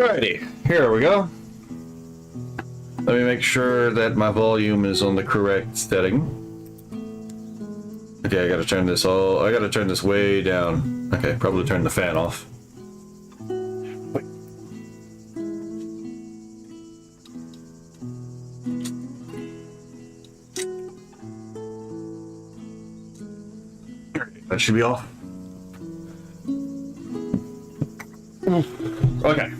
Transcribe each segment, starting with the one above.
Alrighty, here we go. Let me make sure that my volume is on the correct setting. Okay, I gotta turn this way down. Okay, probably turn the fan off. Wait. That should be off. Okay.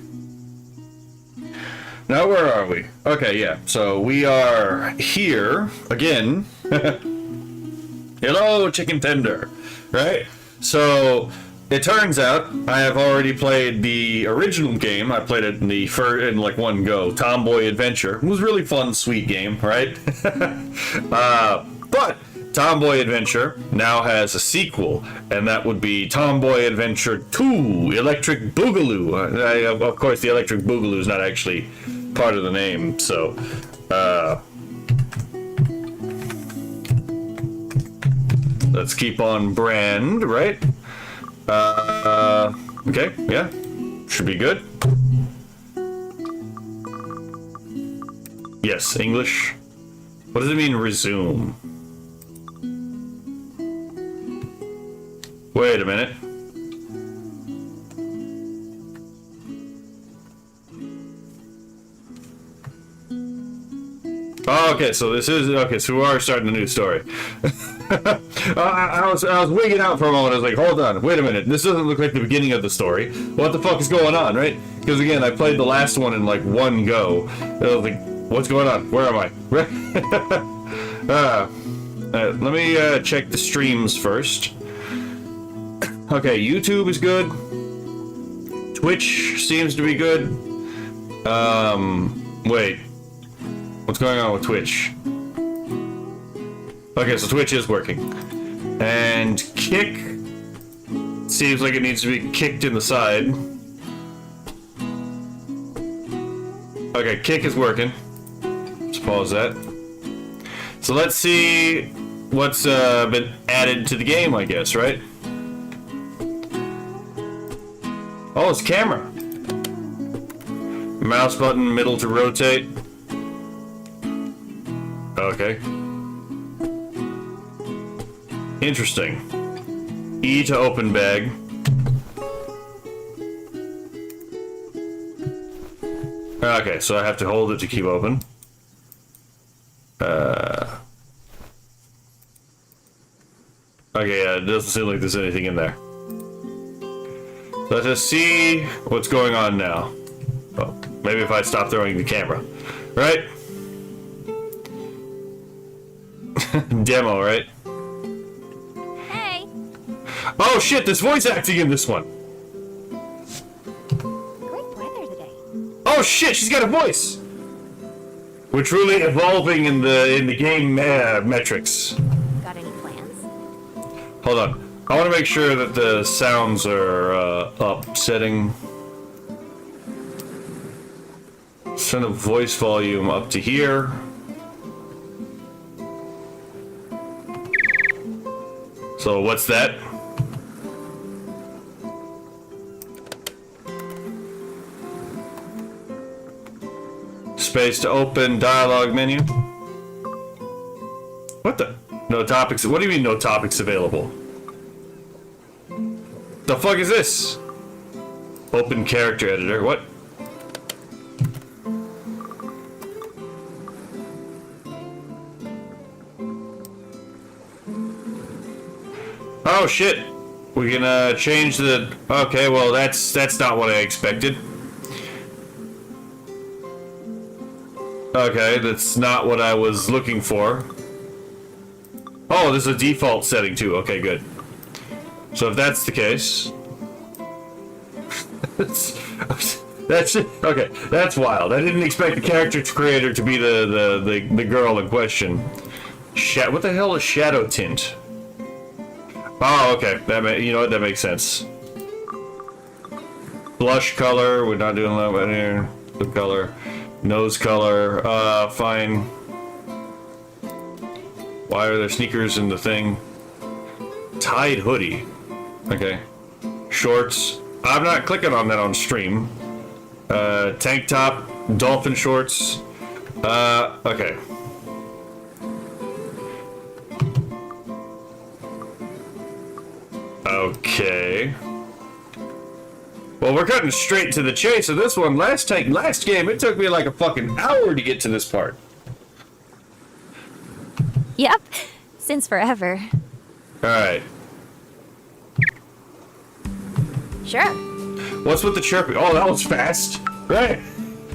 Now where are we? Okay, yeah. So we are here again. Hello, chicken tender. Right? So it turns out I have already played the original game. I played it in like one go. Tomboy Adventure. It was a really fun, sweet game, right? But Tomboy Adventure now has a sequel, and that would be Tomboy Adventure 2 Electric Boogaloo. Of course, the Electric Boogaloo is not actually part of the name, so let's keep on brand, right? Okay, yeah, should be good. Yes, English. What does it mean, resume? Wait a minute. Oh, okay, so this is okay. So we are starting a new story. I was wigging out for a moment. I was like, hold on, wait a minute. This doesn't look like the beginning of the story. What the fuck is going on, right? Because again, I played the last one in like one go. I was like, what's going on? Where am I? Let me check the streams first. Okay, YouTube is good. Twitch seems to be good. Wait. What's going on with Twitch? Okay, so Twitch is working. And Kick seems like it needs to be kicked in the side. Okay, Kick is working. Let's pause that. So let's see what's been added to the game, I guess, right? Oh, it's camera. Mouse button, middle to rotate. Okay. Interesting. E to open bag. Okay, so I have to hold it to keep open. Okay, yeah, it doesn't seem like there's anything in there. Let us see what's going on now. Oh, maybe if I stop throwing the camera. Right? Demo, right? Hey! Oh shit, there's voice acting in this one! Great weather today. Oh shit, she's got a voice! We're truly evolving in the game metrics. Got any plans? Hold on. I want to make sure that the sounds are up. Setting. Send the voice volume up to here. So what's that? Space to open dialogue menu. What the? No topics. What do you mean no topics available? The fuck is this? Open character editor. What? Oh shit. We can change the. Okay, well that's not what I expected. Okay, that's not what I was looking for. Oh, there's a default setting too. Okay, good. So if that's the case, that's it. Okay, that's wild. I didn't expect the character creator to be the girl in question. What the hell is shadow tint? Oh, okay. You know what? That makes sense. Blush color. We're not doing that here. Lip color. Nose color. Fine. Why are there sneakers in the thing? Tied hoodie. Okay. Shorts. I'm not clicking on that on stream. Tank top, dolphin shorts. Okay. Okay. Well, we're cutting straight to the chase of this one. Last game, it took me like a fucking hour to get to this part. Yep. Since forever. Alright. Sure. What's with the chirping? Oh, that was fast. Right.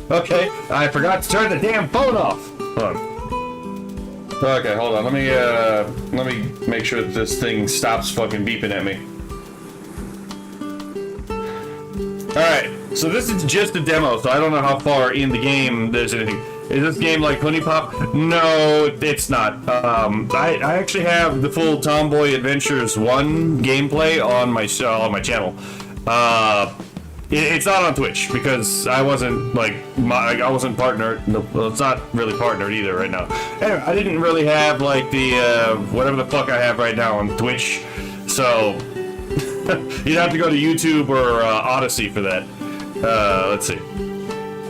Okay. I forgot to turn the damn phone off. Hold on. Okay, hold on. Let me make sure that this thing stops fucking beeping at me. Alright, so this is just a demo, so I don't know how far in the game there's anything. Is this game like Honey Pop? No, it's not. I actually have the full Tomboy Adventures 1 gameplay on my channel. It's not on Twitch because I wasn't I wasn't partnered. No, well, it's not really partnered either right now. Anyway, I didn't really have like the whatever the fuck I have right now on Twitch, so you'd have to go to YouTube or Odyssey for that. Let's see.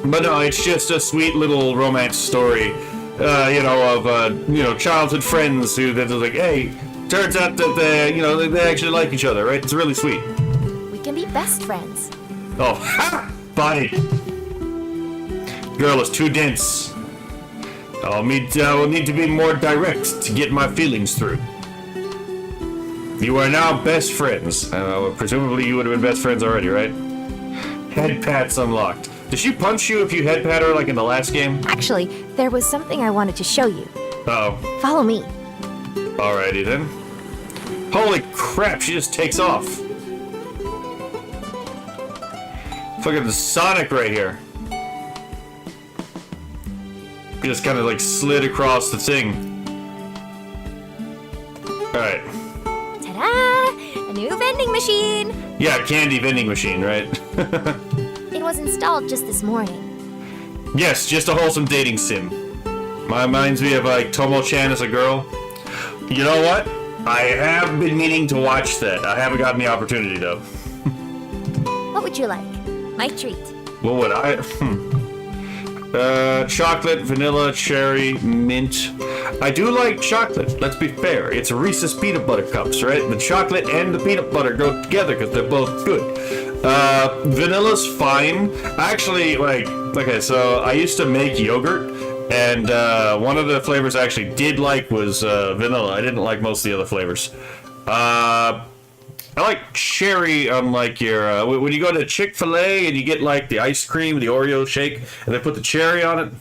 But no, it's just a sweet little romance story, of childhood friends who they're like, hey, turns out that they actually like each other, right? It's really sweet. We can be best friends. Oh, ha! Body. Girl is too dense. I will need to be more direct to get my feelings through. You are now best friends. Presumably you would have been best friends already, right? Head pats unlocked. Did she punch you if you head pat her like in the last game? Actually, there was something I wanted to show you. Uh-oh. Follow me. Alrighty then. Holy crap, she just takes off. Fucking Sonic right here. He just kind of like slid across the thing. Alright. Ta-da! A new vending machine! Yeah, candy vending machine, right? It was installed just this morning. Yes, just a wholesome dating sim. Reminds me of like Tomo-chan as a girl. You know what? I have been meaning to watch that. I haven't gotten the opportunity though. What would you like? My treat. What would I? Chocolate, vanilla, cherry, mint. I do like chocolate, let's be fair. It's Reese's peanut butter cups, right? The chocolate and the peanut butter go together because they're both good. Vanilla's fine. Actually, okay, so I used to make yogurt, and one of the flavors I actually did like was vanilla. I didn't like most of the other flavors. I like cherry on like your, when you go to Chick-fil-A and you get like the ice cream, the Oreo shake, and they put the cherry on it.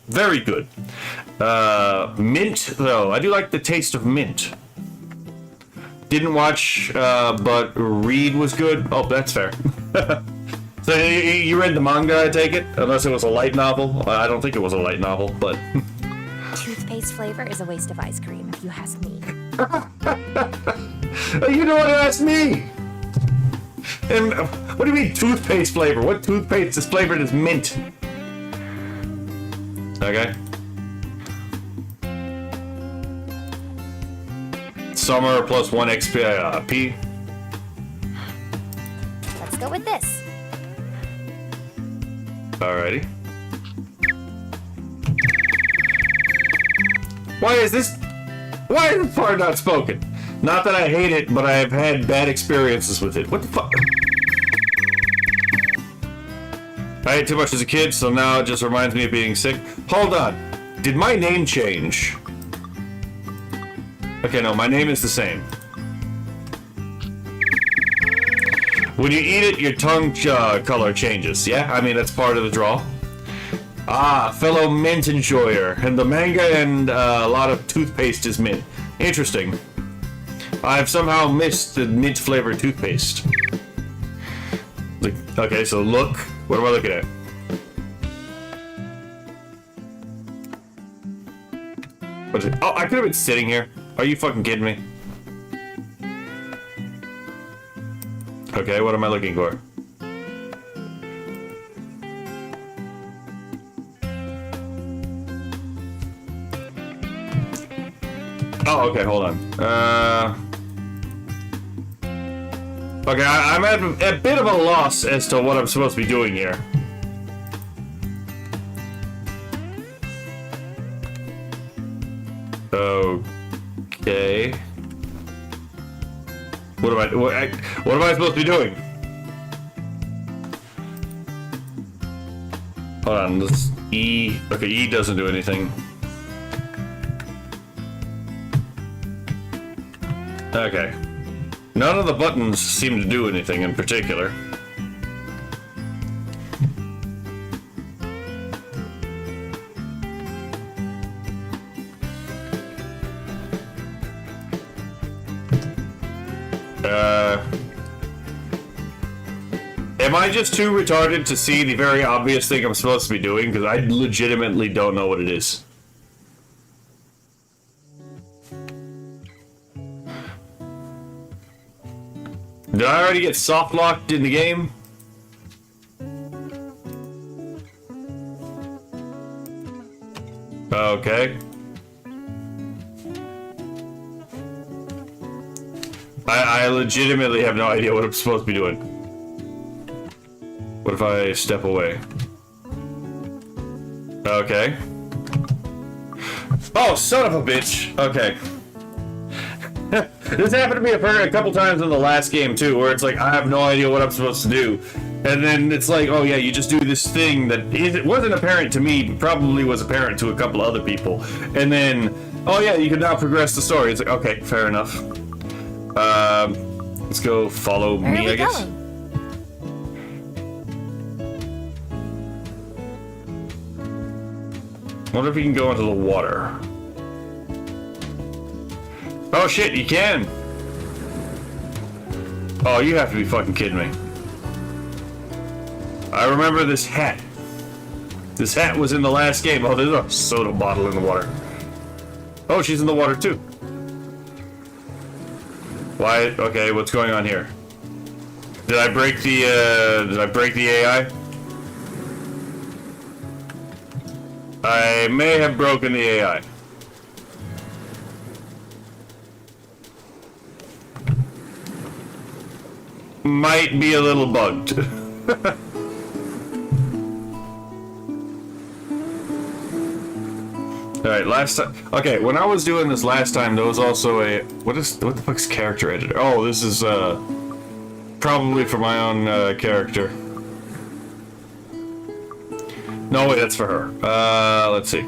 Very good. Mint, though. I do like the taste of mint. Didn't watch, but read was good. Oh, that's fair. So you read the manga, I take it? Unless it was a light novel. I don't think it was a light novel, but... Toothpaste flavor is a waste of ice cream, if you ask me. You don't want to ask me! And what do you mean toothpaste flavor? What toothpaste is flavored as mint? Okay. Summer plus 1 XP. Let's go with this. Alrighty. Why is this part not spoken? Not that I hate it, but I have had bad experiences with it. What the fuck? I ate too much as a kid, so now it just reminds me of being sick. Hold on. Did my name change? Okay, no, my name is the same. When you eat it, your tongue color changes, yeah? I mean, that's part of the draw. Ah, fellow mint enjoyer. And the manga and a lot of toothpaste is mint. Interesting. I've somehow missed the mint-flavored toothpaste. Okay, so look. What am I looking at? What is it? Oh, I could have been sitting here. Are you fucking kidding me? Okay, what am I looking for? Oh, okay, hold on. Okay, I'm at a bit of a loss as to what I'm supposed to be doing here. Okay. What am I supposed to be doing? Hold on, let's E. Okay, E doesn't do anything. Okay. None of the buttons seem to do anything in particular. Am I just too retarded to see the very obvious thing I'm supposed to be doing? Because I legitimately don't know what it is. Did I already get soft locked in the game? Okay. I legitimately have no idea what I'm supposed to be doing. What if I step away? Okay. Oh, son of a bitch. Okay. This happened to me a couple times in the last game too, where it's like I have no idea what I'm supposed to do, and then it's like, oh yeah, you just do this thing that wasn't apparent to me, probably was apparent to a couple other people, and then oh yeah, you can now progress the story. It's like, okay, fair enough. Let's go follow me, I guess. Wonder if we can go into the water. Oh shit, you can! Oh, you have to be fucking kidding me. I remember this hat. This hat was in the last game. Oh, there's a soda bottle in the water. Oh, she's in the water too. Why? Okay, what's going on here? Did I break the AI? I may have broken the AI. Might be a little bugged. Alright, last time. Okay, when I was doing this last time, there was also a. What the fuck's character editor? Oh, this is probably for my own character. No, wait, that's for her. Let's see.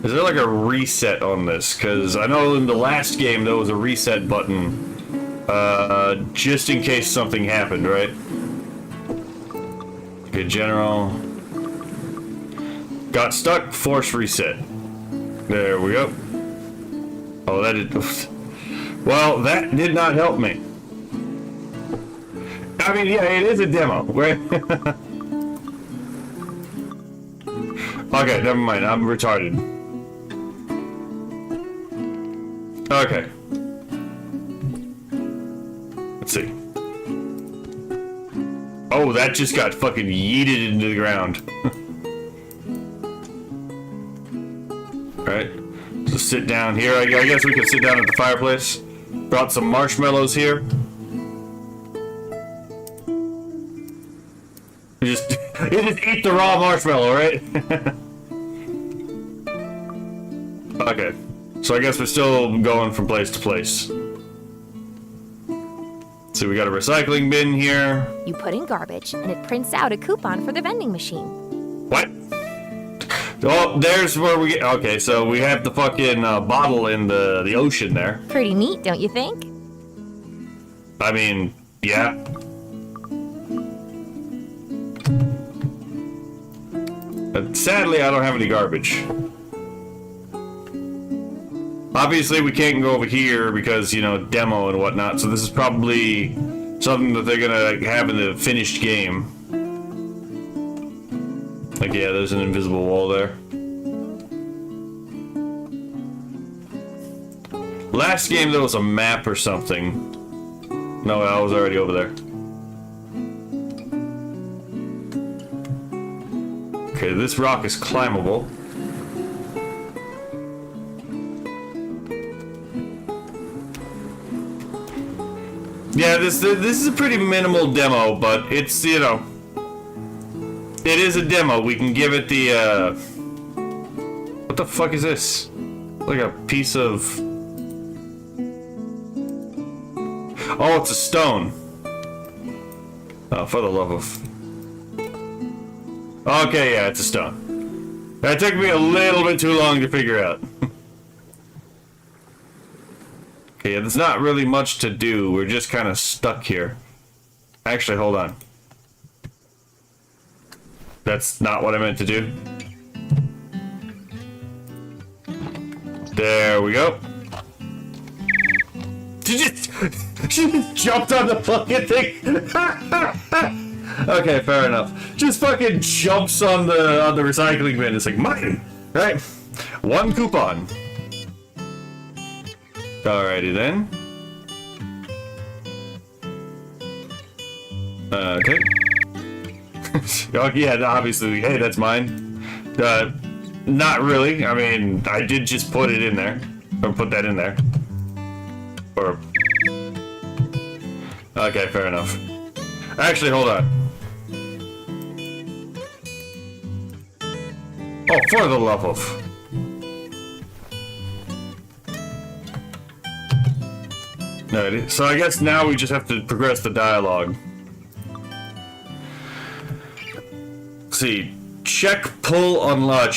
Is there like a reset on this? Because I know in the last game there was a reset button. Just in case something happened, right? Okay, general. Got stuck, force reset. There we go. Oh, that did. Well, that did not help me. I mean, yeah, it is a demo, right? Okay, never mind. I'm retarded. Okay. Let's see. Oh, that just got fucking yeeted into the ground. Alright. So sit down here. I guess we can sit down at the fireplace. Brought some marshmallows here. You just eat the raw marshmallow, right? Okay. So I guess we're still going from place to place. So we got a recycling bin here. You put in garbage, and it prints out a coupon for the vending machine. What? Oh, there's where we get. Okay, so we have the fucking bottle in the ocean there. Pretty neat, don't you think? I mean, yeah. But sadly, I don't have any garbage. Obviously, we can't go over here because, you know, demo and whatnot, so this is probably something that they're gonna have in the finished game. Like, yeah, there's an invisible wall there. Last game, there was a map or something. No, I was already over there. Okay, this rock is climbable. Yeah, this is a pretty minimal demo, but it's, you know, it is a demo. We can give it the, what What the fuck is this? Like a piece of... Oh, it's a stone. Oh, for the love of... Okay, yeah, it's a stone. That took me a little bit too long to figure out. Okay, yeah, there's not really much to do. We're just kind of stuck here. Actually, hold on. That's not what I meant to do. There we go. She just jumped on the fucking thing. Okay, fair enough. Just fucking jumps on the recycling bin. It's like mine. Right. 1 coupon. Alrighty then. Okay. Oh yeah, obviously. Hey, that's mine. Not really. I mean, I did just put it in there, or put that in there. Or. Okay, fair enough. Actually, hold on. Oh, for the love of. No, so I guess now we just have to progress the dialogue. Let's see. Cheek pull unlocked.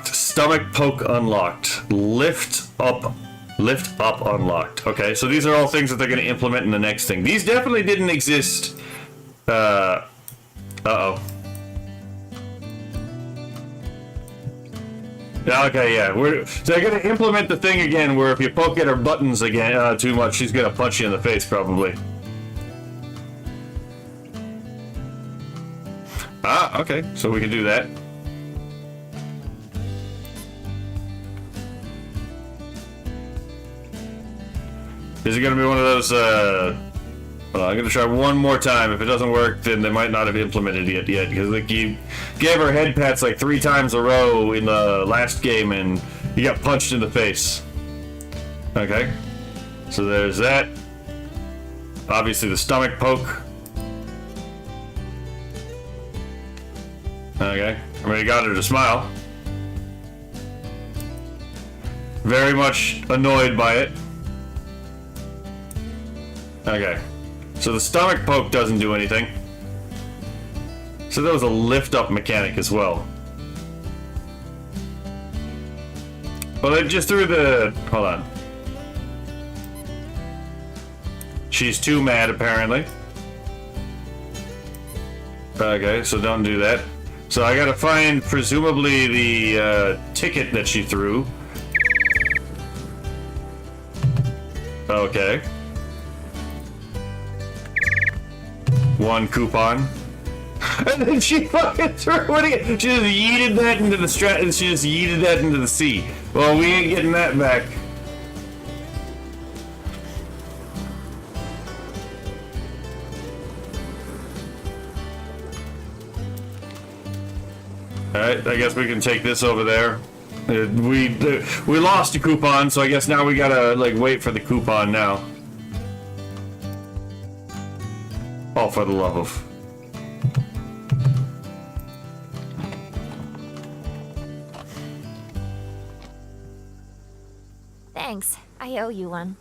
Stomach poke unlocked. Lift up unlocked. Okay, so these are all things that they're going to implement in the next thing. These definitely didn't exist. Uh-oh. Okay, yeah. So they're going to implement the thing again where if you poke at her buttons again too much, she's going to punch you in the face, probably. Ah, okay. So we can do that. Is it going to be one of those, I'm going to try one more time. If it doesn't work, then they might not have implemented it yet. Because like, you gave her head pats like 3 times a row in the last game, and you got punched in the face. Okay. So there's that. Obviously the stomach poke. Okay. I mean, you got her to smile. Very much annoyed by it. Okay. So the stomach poke doesn't do anything. So there was a lift up mechanic as well. Well, they just threw the... Hold on. She's too mad, apparently. Okay, so don't do that. So I gotta find, presumably, the ticket that she threw. Okay. 1 coupon. And then she fucking threw it again. She just yeeted that into the she just yeeted that into the sea. Well, we ain't getting that back. Alright, I guess we can take this over there. We lost a coupon, so I guess now we gotta, like, wait for the coupon now. Oh, for the love of... Thanks. I owe you one.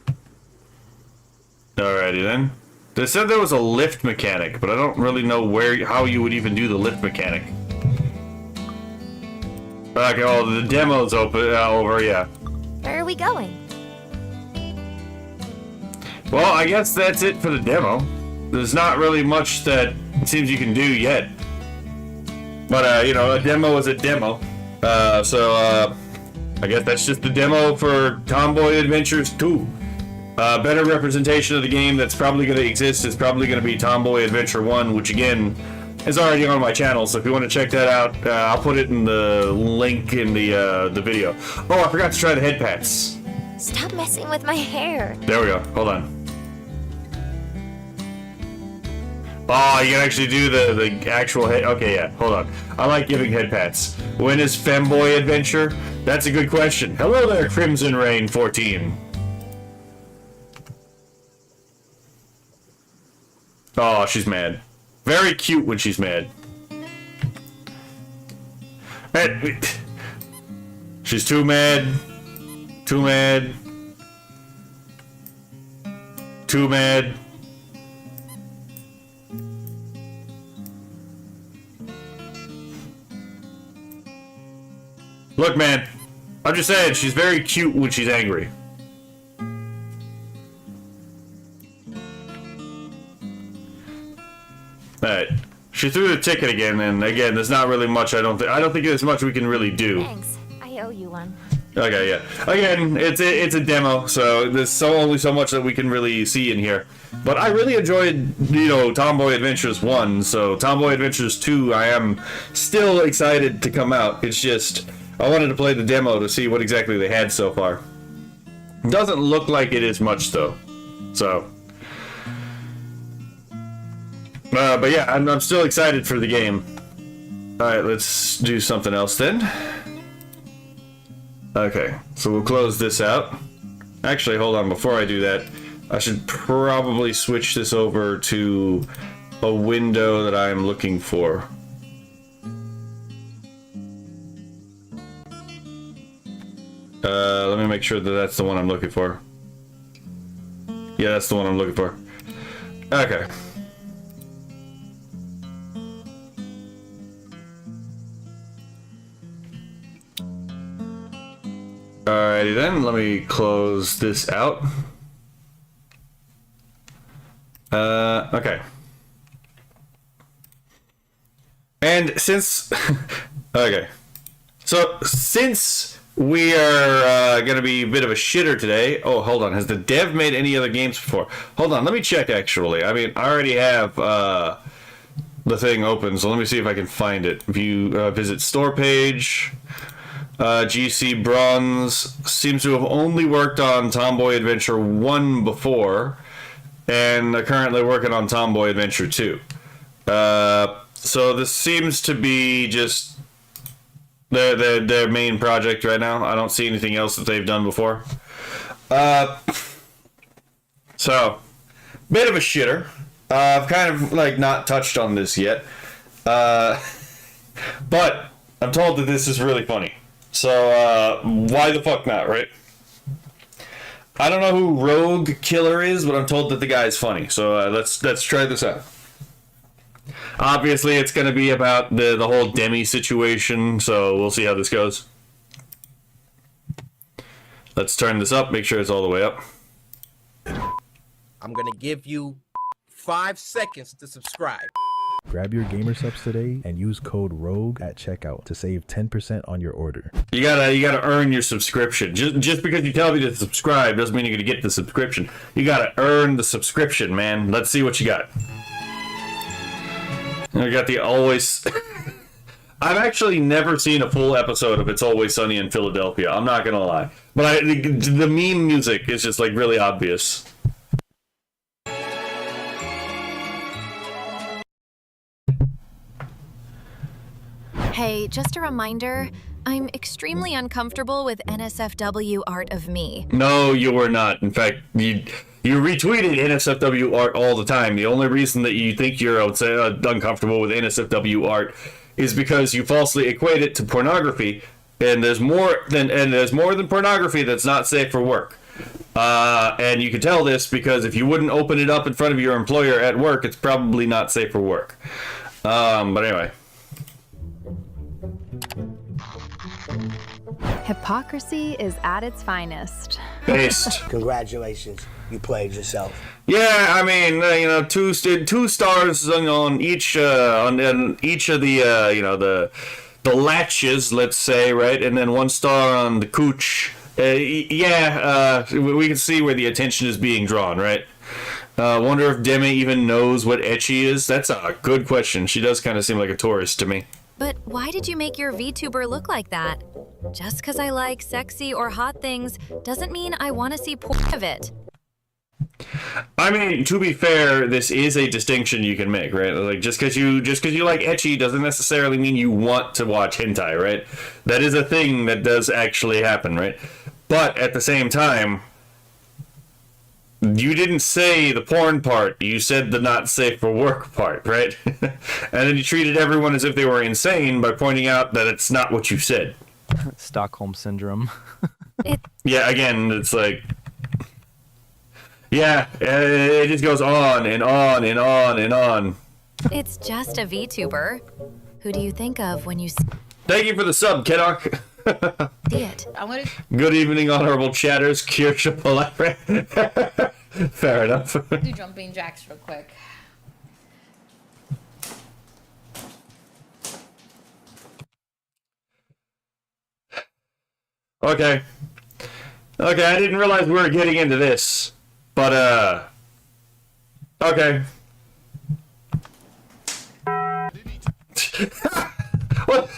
Alrighty then. They said there was a lift mechanic, but I don't really know how you would even do the lift mechanic. Okay, oh, the demo's over, yeah. Where are we going? Well, I guess that's it for the demo. There's not really much that it seems you can do yet. But, you know, a demo is a demo. I guess that's just the demo for Tomboy Adventures 2. Better representation of the game that's probably going to exist is probably going to be Tomboy Adventure 1, which, again, is already on my channel. So if you want to check that out, I'll put it in the link in the video. Oh, I forgot to try the head pats. Stop messing with my hair. There we go. Hold on. Oh, you can actually do the actual head. Okay, yeah. Hold on. I like giving head pats. When is Femboy Adventure? That's a good question. Hello there, Crimson Rain 14. Oh, she's mad. Very cute when she's mad. She's too mad. Too mad. Too mad. Look, man. I'm just saying, she's very cute when she's angry. Alright. She threw the ticket again, and again, there's not really much I don't think there's much we can really do. Thanks. I owe you one. Okay, yeah. Again, it's a demo, so there's only so much that we can really see in here. But I really enjoyed, you know, Tomboy Adventures 1, so Tomboy Adventures 2, I am still excited to come out. It's just, I wanted to play the demo to see what exactly they had so far. Doesn't look like it is much, though. So. But yeah, I'm still excited for the game. Alright, let's do something else then. Okay, so we'll close this out. Actually, hold on, before I do that, I should probably switch this over to a window that I'm looking for. Let me make sure that that's the one I'm looking for. Yeah, that's the one I'm looking for. Okay. Alrighty then, let me close this out. Okay. And since... okay. So, since we are gonna be a bit of a shitter today... Oh, hold on. Has the dev made any other games before? Hold on, let me check, actually. I mean, I already have the thing open, so let me see if I can find it. View, visit store page... GC Bronze seems to have only worked on Tomboy Adventure 1 before, and they're currently working on Tomboy Adventure 2. So this seems to be just their main project right now. I don't see anything else that they've done before. So, bit of a shitter. I've kind of like not touched on this yet. But I'm told that this is really funny. So, why the fuck not, right? I don't know who Rogue Killer is, but I'm told that the guy is funny. So, let's try this out. Obviously, it's going to be about the whole Demi situation, so we'll see how this goes. Let's turn this up, make sure it's all the way up. I'm going to give you 5 seconds to subscribe. Grab your gamer subs today and use code ROGUE at checkout to save 10% on your order. You gotta earn your subscription. Just because you tell me to subscribe doesn't mean you're gonna get the subscription. You gotta earn the subscription, man. Let's see what you got. I got the Always... I've actually never seen a full episode of It's Always Sunny in Philadelphia. I'm not gonna lie. But the meme music is just like really obvious. Hey, just a reminder, I'm extremely uncomfortable with NSFW art of me. No, you were not. In fact, you retweeted NSFW art all the time. The only reason that you think you're uncomfortable with NSFW art is because you falsely equate it to pornography, and there's more than pornography that's not safe for work. And you can tell this because if you wouldn't open it up in front of your employer at work, it's probably not safe for work. But anyway. Hypocrisy is at its finest. Based. Congratulations, you played yourself. Yeah, I mean, you know, two stars on each of the the latches, let's say, right, and then 1 star on the cooch. We can see where the attention is being drawn, right? Wonder if Demi even knows what ecchi is. That's a good question. She does kind of seem like a tourist to me. But why did you make your VTuber look like that? Just because I like sexy or hot things doesn't mean I want to see porn of it. I mean, to be fair, this is a distinction you can make, right? Like just because you like ecchi doesn't necessarily mean you want to watch hentai, right? That is a thing that does actually happen, right? But at the same time, you didn't say the porn part, you said the not safe for work part, right? And then you treated everyone as if they were insane by pointing out that it's not what you said. Stockholm syndrome. Yeah, again, it's like, yeah, it just goes on and on and on and on. It's just a VTuber. Who do you think of when you see Thank you for the sub, Kedok. it? Good evening, honorable chatters. Kirsha Polare. Fair enough. Do jumping jacks real quick. Okay. Okay, I didn't realize we were getting into this. But, okay. What?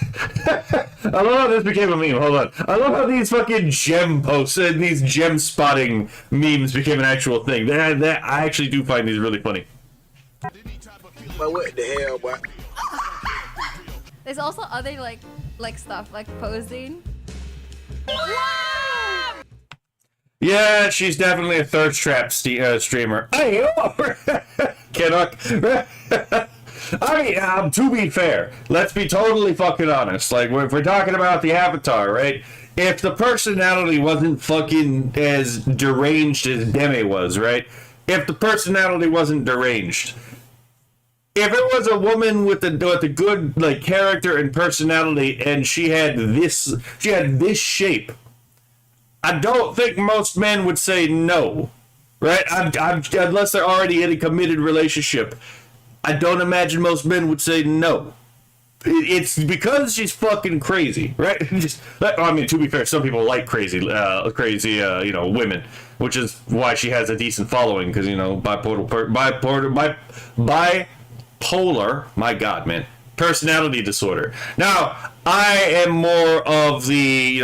I love how this became a meme. Hold on. I love how these fucking gem posts and these gem spotting memes became an actual thing. I actually do find these really funny. But what the hell, boy? There's also other like stuff like posing. Yeah, she's definitely a thirst trap streamer. Hey, Kedok. I mean, to be fair, let's be totally fucking honest. Like, if we're talking about the avatar, right? If the personality wasn't fucking as deranged as Deme was, right? If the personality wasn't deranged, if it was a woman with the good like character and personality, and she had this shape, I don't think most men would say no, right? Unless they're already in a committed relationship. I don't imagine most men would say no. It's because she's fucking crazy, right? I mean, to be fair, some people like crazy, women, which is why she has a decent following. Because bipolar, my God, man, personality disorder. Now, I am more of the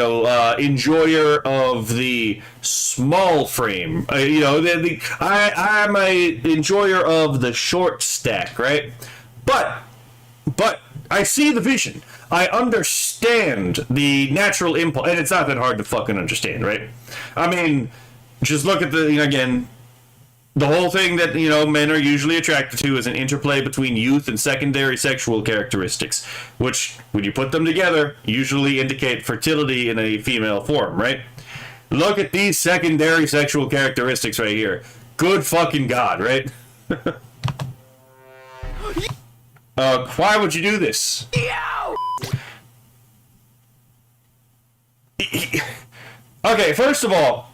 enjoyer of the small frame. I'm a enjoyer of the short stack, right? But I see the vision. I understand the natural impulse, and it's not that hard to fucking understand, right? I mean, just look at again. The whole thing that, men are usually attracted to is an interplay between youth and secondary sexual characteristics, which, when you put them together, usually indicate fertility in a female form, right? Look at these secondary sexual characteristics right here. Good fucking God, right? Why would you do this? Okay, first of all,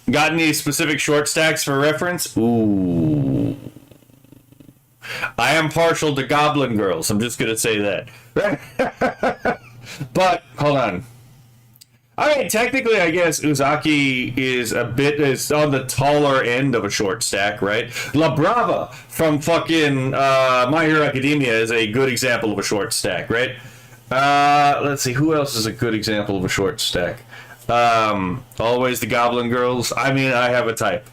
got any specific short stacks for reference? Ooh. I am partial to goblin girls. I'm just gonna say that. But, hold on. I mean, technically, I guess Uzaki is on the taller end of a short stack, right? La Brava from fucking My Hero Academia is a good example of a short stack, right? Let's see, who else is a good example of a short stack? Always the goblin girls. I mean, I have a type.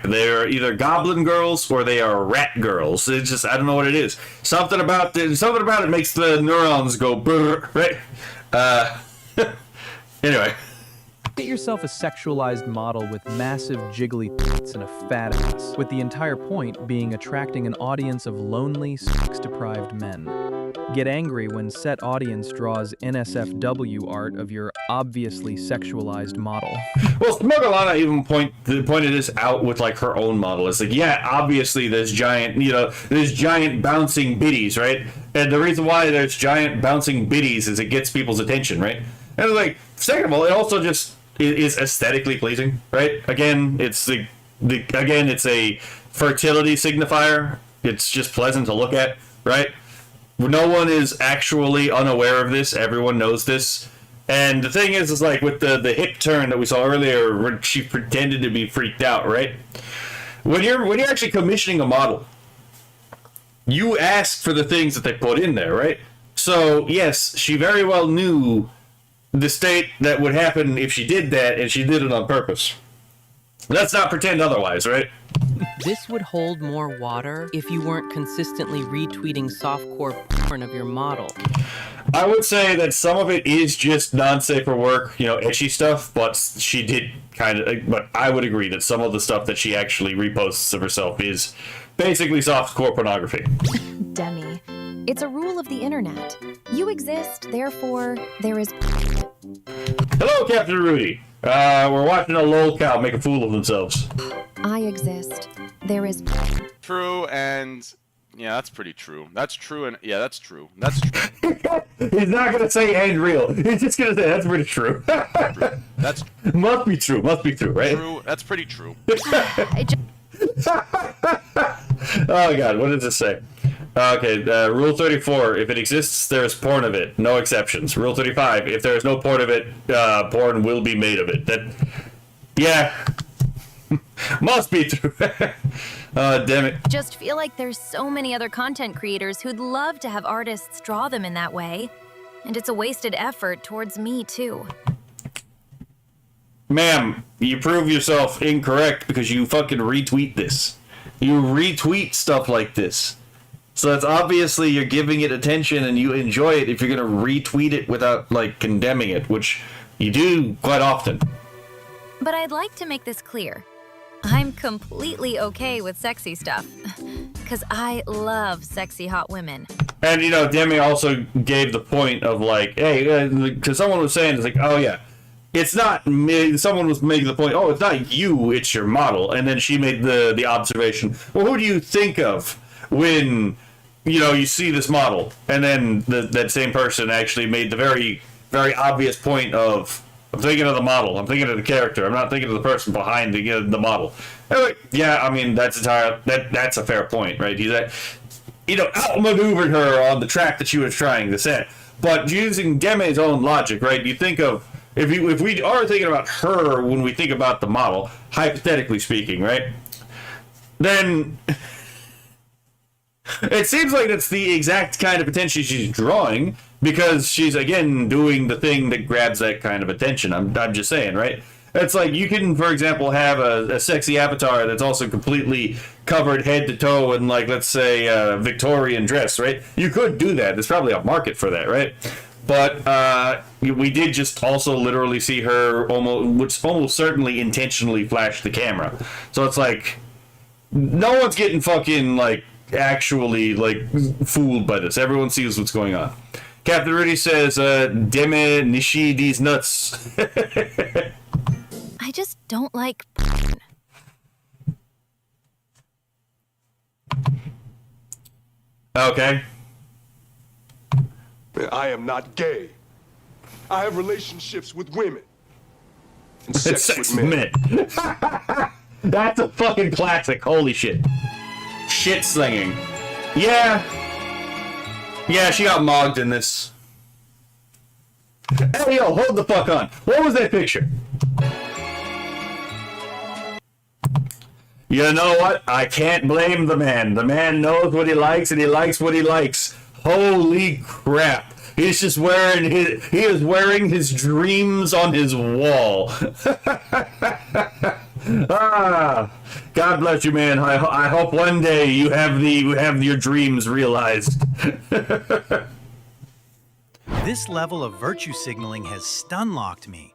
They're either goblin girls or they are rat girls. It's just, I don't know what it is. Something about it makes the neurons go brr, right? Anyway. Get yourself a sexualized model with massive jiggly tits and a fat ass, with the entire point being attracting an audience of lonely, sex-deprived men. Get angry when set audience draws NSFW art of your obviously sexualized model. Well, Smugalana even pointed this out with like her own model. It's like, yeah, obviously there's giant bouncing biddies, right? And the reason why there's giant bouncing biddies is it gets people's attention, right? And like, second of all, it also just is aesthetically pleasing, right? Again, it's it's a fertility signifier. It's just pleasant to look at, right? No one is actually unaware of this. Everyone knows this. And the thing is like with the hip turn that we saw earlier, where she pretended to be freaked out, right? When you're actually commissioning a model, you ask for the things that they put in there, right? So yes, she very well knew the state that would happen if she did that, and she did it on purpose. Let's not pretend otherwise, right? This would hold more water if you weren't consistently retweeting softcore porn of your model. I would say that some of it is just non-safe for work, etchy stuff, but she did but I would agree that some of the stuff that she actually reposts of herself is basically softcore pornography. Demi, It's a rule of the internet. You exist, therefore, there is. Hello, Captain Rudy. We're watching a lol cow make a fool of themselves. I exist. There is. True, and yeah, that's pretty true. That's true, and yeah, that's true. That's true. He's not gonna say and real. He's just gonna say that's pretty true. That's must be true. Must be true, right? true. That's pretty true. Oh god, what does this say? Okay, Rule 34, if it exists, there's porn of it. No exceptions. Rule 35, if there's no porn of it, porn will be made of it. That, yeah. Must be true. Damn it. Just feel like there's so many other content creators who'd love to have artists draw them in that way. And it's a wasted effort towards me, too. Ma'am, you prove yourself incorrect because you fucking retweet this. You retweet stuff like this. So that's obviously you're giving it attention and you enjoy it if you're gonna retweet it without, like, condemning it, which you do quite often. But I'd like to make this clear. I'm completely okay with sexy stuff. Because I love sexy hot women. And, you know, Demi also gave the point of, like, hey, because someone was saying, it's like, oh, yeah, it's not me. Someone was making the point, oh, it's not you, it's your model. And then she made the observation, well, who do you think of when, you know, you see this model? And then that same person actually made the very, very obvious point of, I'm thinking of the model. I'm thinking of the character. I'm not thinking of the person behind the model. Anyway, yeah, I mean, that's a fair point, right? He's outmaneuvered her on the track that she was trying to set. But using Deme's own logic, right? You think of, if we are thinking about her when we think about the model, hypothetically speaking, right? Then it seems like that's the exact kind of attention she's drawing, because she's, again, doing the thing that grabs that kind of attention. I'm just saying, right? It's like you can, for example, have a sexy avatar that's also completely covered head to toe in, like, let's say, Victorian dress, right? You could do that. There's probably a market for that, right? But we did just also literally see her almost certainly intentionally flash the camera. So it's like, no one's getting fucking, like, actually, like, fooled by this. Everyone sees what's going on. Captain Rudy says, Deme Nishi these nuts. I just don't like porn. Okay. I am not gay. I have relationships with women. And Sex sex with with men. That's a fucking classic. Holy shit. Shit slinging. Yeah. Yeah, she got mogged in this. Hey, yo, hold the fuck on. What was that picture? You know what? I can't blame the man. The man knows what he likes, and he likes what he likes. Holy crap. He's just wearing he is wearing his dreams on his wall. God bless you, man. I hope one day you have your dreams realized. This level of virtue signaling has stun-locked me.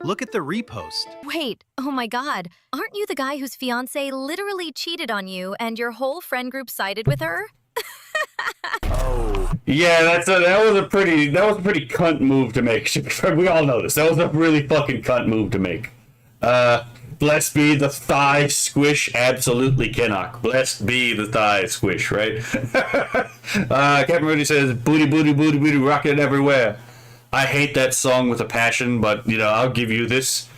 Look at the repost. Wait, oh my god. Aren't you the guy whose fiancé literally cheated on you and your whole friend group sided with her? Yeah, that was a pretty cunt move to make. We all know this. That was a really fucking cunt move to make. Blessed be the thigh squish. Absolutely cannot. Blessed be the thigh squish, right? Captain Rudy says, booty, booty, booty, booty, rocking everywhere. I hate that song with a passion, but, you know, I'll give you this.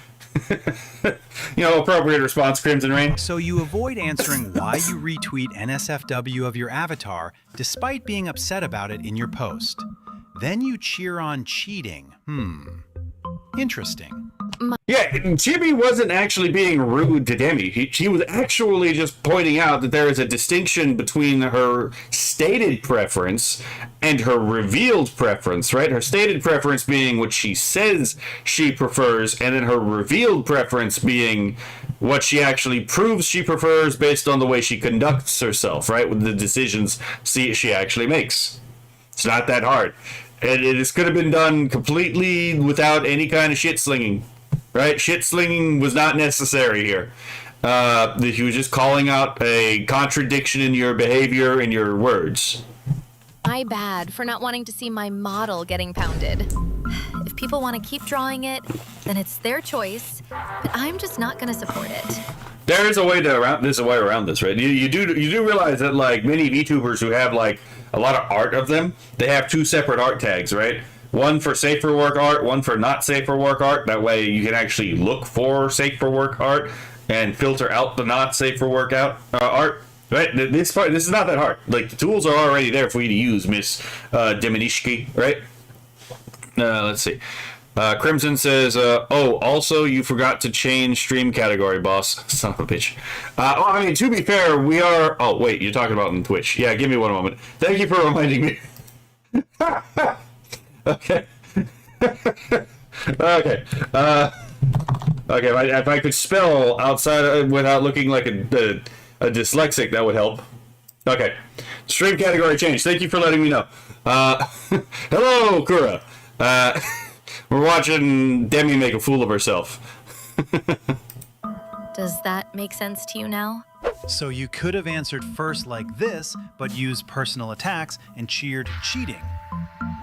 Appropriate response, Crimson Rain. So you avoid answering why you retweet NSFW of your avatar, despite being upset about it in your post. Then you cheer on cheating. Interesting. Yeah, Chibi wasn't actually being rude to Demi. She was actually just pointing out that there is a distinction between her stated preference and her revealed preference, right? Her stated preference being what she says she prefers, and then her revealed preference being what she actually proves she prefers based on the way she conducts herself, right? With the decisions she actually makes. It's not that hard. And it could have been done completely without any kind of shit slinging. Right? Shit slinging was not necessary here. He was just calling out a contradiction in your behavior and your words. my bad for not wanting to see my model getting pounded. If people want to keep drawing it, then it's their choice, but I'm just not going to support it. There's a way around this, right? You do realize that like many VTubers who have like a lot of art of them, they have 2 separate art tags, right? One for safe for work art, one for not safe for work art. That way you can actually look for safe for work art and filter out the not safe for work art. Right? This is not that hard. Like, the tools are already there for you to use, Miss Deminishki, right? Let's see. Crimson says, oh, also, you forgot to change stream category, boss. Son of a bitch. Well, I mean, to be fair, we are... Oh, wait, you're talking about on Twitch. Yeah, give me one moment. Thank you for reminding me. Okay. Okay. Okay, if I could spell outside without looking like a dyslexic, that would help. Okay. Stream category change. Thank you for letting me know. Hello, Kura. We're watching Demi make a fool of herself. Does that make sense to you now? So you could have answered first like this, but used personal attacks and cheered cheating.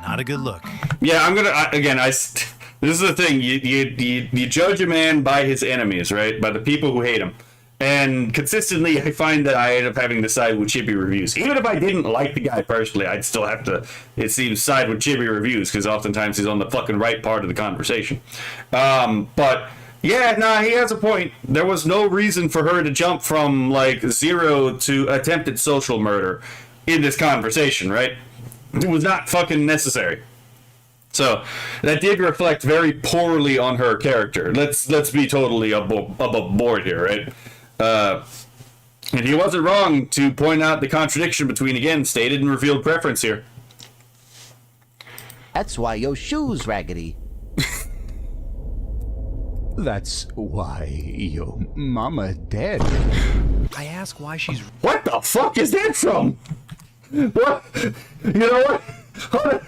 Not a good look. Yeah, I'm gonna this is the thing. You judge a man by his enemies, right? By the people who hate him. And consistently, I find that I end up having to side with Chibi Reviews. Even if I didn't like the guy personally, I'd still have to, it seems, side with Chibi Reviews, because oftentimes he's on the fucking right part of the conversation. But, yeah, nah, he has a point. There was no reason for her to jump from, like, 0 to attempted social murder in this conversation, right? It was not fucking necessary. So, that did reflect very poorly on her character. Let's be totally above board here, right? And he wasn't wrong to point out the contradiction between, again, stated and revealed preference here. That's why your shoe's raggedy. That's why your mama dead. I ask why she's... What the fuck is that from? What? You know what? Hold on.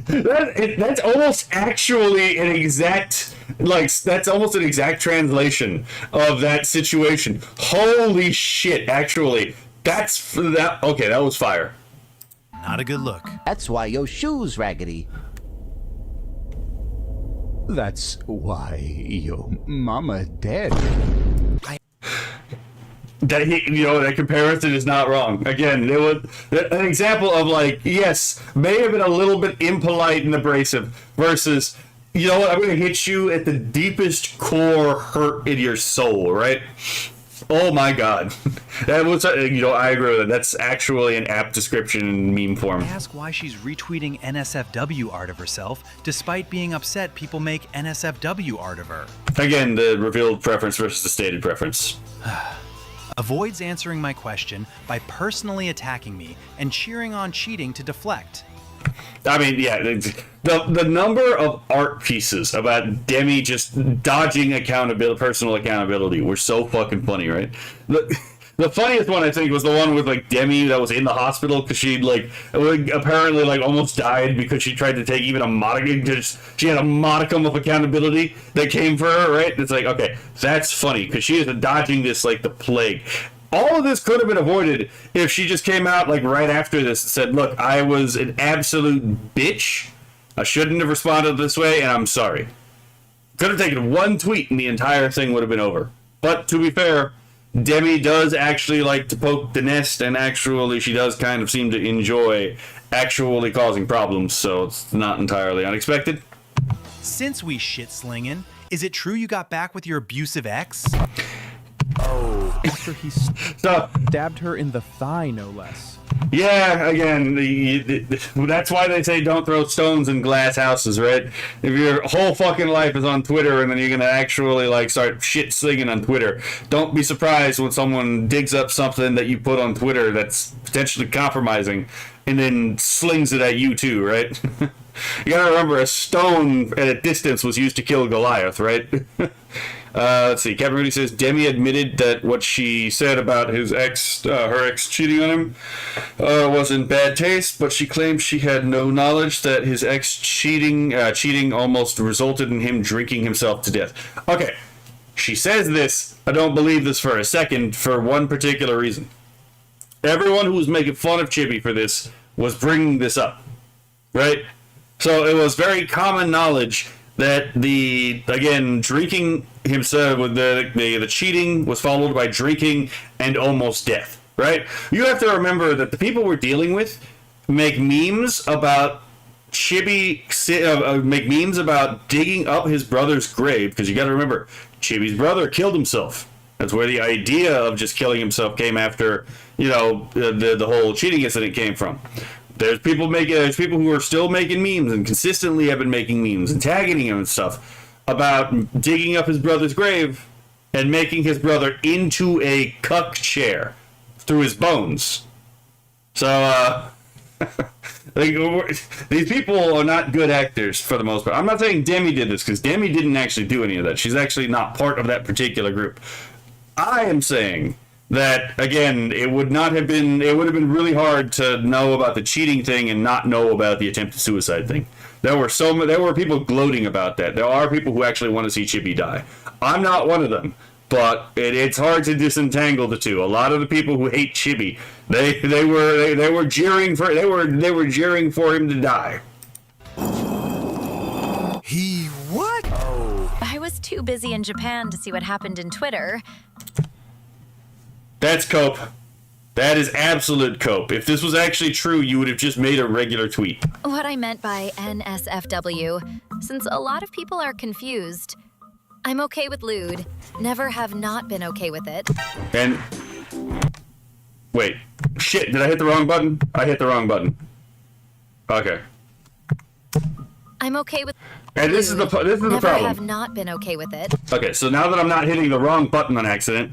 That's almost actually an exact, like, that's almost an exact translation of that situation. Holy shit, actually. That's, that, okay, that was fire. Not a good look. That's why your shoe's raggedy. That's why your mama dead. That that comparison is not wrong. Again, it was an example of, like, yes, may have been a little bit impolite and abrasive versus, you know what, I'm going to hit you at the deepest core hurt in your soul, right? Oh my god. That was, I agree with that. That's actually an apt description in meme form. I ask why she's retweeting NSFW art of herself, despite being upset people make NSFW art of her. Again, the revealed preference versus the stated preference. Avoids answering my question by personally attacking me and cheering on cheating to deflect. I mean, yeah, the number of art pieces about Demi just dodging personal accountability were so fucking funny, right? The funniest one, I think, was the one with, like, Demi that was in the hospital because she, like, apparently, like, almost died because she tried to take even a modicum, she had a modicum of accountability that came for her, right? It's like, okay, that's funny because she is dodging this like the plague. All of this could have been avoided if she just came out, like, right after this and said, look, I was an absolute bitch. I shouldn't have responded this way, and I'm sorry. Could have taken one tweet and the entire thing would have been over. But, to be fair, Demi does actually like to poke the nest, and actually she does kind of seem to enjoy actually causing problems, so it's not entirely unexpected. Since we shit-slinging, is it true you got back with your abusive ex? Oh, after he stabbed her in the thigh, no less. Yeah, again, that's why they say don't throw stones in glass houses, right? If your whole fucking life is on Twitter and then you're gonna actually, like, start shit slinging on Twitter, don't be surprised when someone digs up something that you put on Twitter that's potentially compromising and then slings it at you too, right? You gotta remember, a stone at a distance was used to kill Goliath, right? Let's see. Captain Rudy says Demi admitted that what she said about his ex, her ex cheating on him, was in bad taste, but she claimed she had no knowledge that his ex cheating almost resulted in him drinking himself to death. Okay, she says this. I don't believe this for a second for one particular reason. Everyone who was making fun of Chibi for this was bringing this up, right? So it was very common knowledge that drinking himself with the cheating was followed by drinking and almost death, right? You have to remember that the people we're dealing with make memes about Chibi, make memes about digging up his brother's grave, because you got to remember, Chibi's brother killed himself. That's where the idea of just killing himself came after, the whole cheating incident came from. There's people who are still making memes and consistently have been making memes and tagging him and stuff about digging up his brother's grave and making his brother into a cuck chair through his bones. So, these people are not good actors for the most part. I'm not saying Demi did this, because Demi didn't actually do any of that. She's actually not part of that particular group. I am saying that, again, it would have been really hard to know about the cheating thing and not know about the attempted suicide thing. There were people gloating about that. There are people who actually want to see Chibi die. I'm not one of them, but it's hard to disentangle the two. A lot of the people who hate Chibi, they were jeering for him to die. He what? Oh. I was too busy in Japan to see what happened in Twitter. That's cope. That is absolute cope. If this was actually true, you would have just made a regular tweet. What I meant by NSFW, since a lot of people are confused, I'm okay with lewd. Never have not been okay with it. And wait, shit, did I hit the wrong button? I hit the wrong button. Okay. I'm okay with. And this is the problem. Never have not been okay with it. Okay, so now that I'm not hitting the wrong button on accident,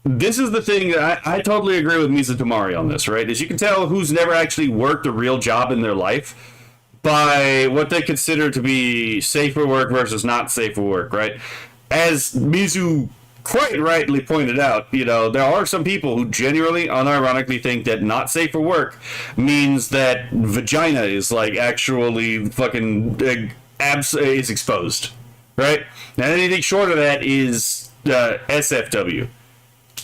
this is the thing that I totally agree with Misa Tamari on this, right? As you can tell, who's never actually worked a real job in their life by what they consider to be safe for work versus not safe for work, right? As Mizu quite rightly pointed out, there are some people who genuinely, unironically think that not safe for work means that vagina is actually fucking is exposed, right? And anything short of that is SFW.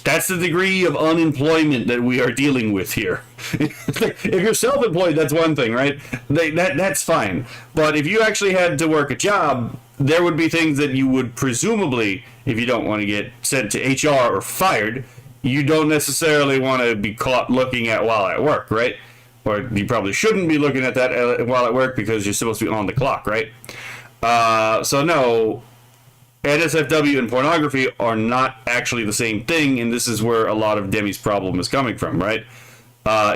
That's the degree of unemployment that we are dealing with here. If you're self-employed, that's one thing, right? That's fine. But if you actually had to work a job, there would be things that you would presumably, if you don't want to get sent to HR or fired, you don't necessarily want to be caught looking at while at work, right? Or you probably shouldn't be looking at that while at work because you're supposed to be on the clock, right? So no, NSFW and pornography are not actually the same thing, and this is where a lot of Demi's problem is coming from, right?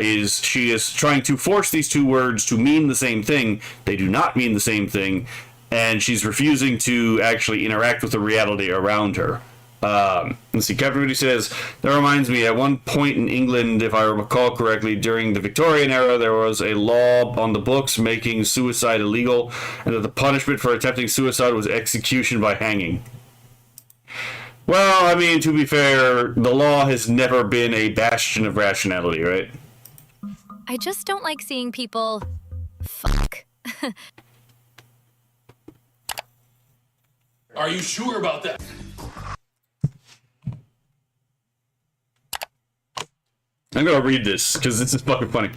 She is trying to force these two words to mean the same thing. They do not mean the same thing, and she's refusing to actually interact with the reality around her. Let's see, Captain Rudy says, that reminds me, at one point in England, if I recall correctly, during the Victorian era, there was a law on the books making suicide illegal, and that the punishment for attempting suicide was execution by hanging. Well, I mean, to be fair, the law has never been a bastion of rationality, right? I just don't like seeing people fuck. Are you sure about that? I'm gonna read this because this is fucking funny.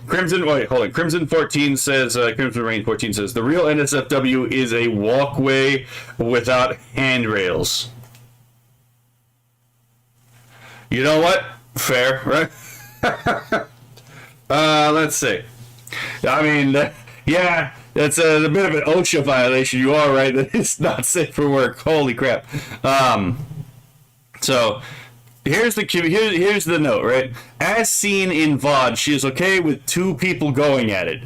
Crimson 14 says, Crimson Rain 14 says, the real NSFW is a walkway without handrails. You know what? Fair, right? Let's see. I mean, yeah, that's a bit of an OSHA violation. You are right that it's not safe for work. Holy crap. So here's the note, right? As seen in VOD, she is okay with two people going at it.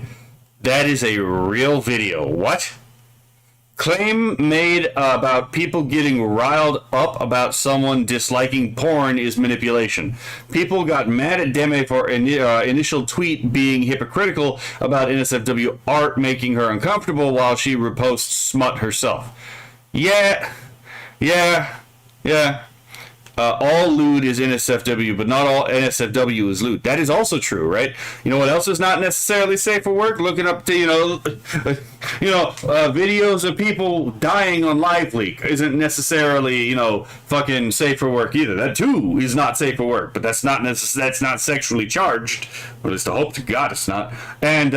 That is a real video. What? Claim made about people getting riled up about someone disliking porn is manipulation. People got mad at Deme for initial tweet being hypocritical about NSFW art making her uncomfortable while she reposts smut herself. Yeah. all lewd is NSFW, but not all NSFW is lewd. That is also true, right? You know what else is not necessarily safe for work? Looking up to, videos of people dying on live leak isn't necessarily, fucking safe for work either. That too is not safe for work, but that's not sexually charged. Or at least I hope to God it's not. And,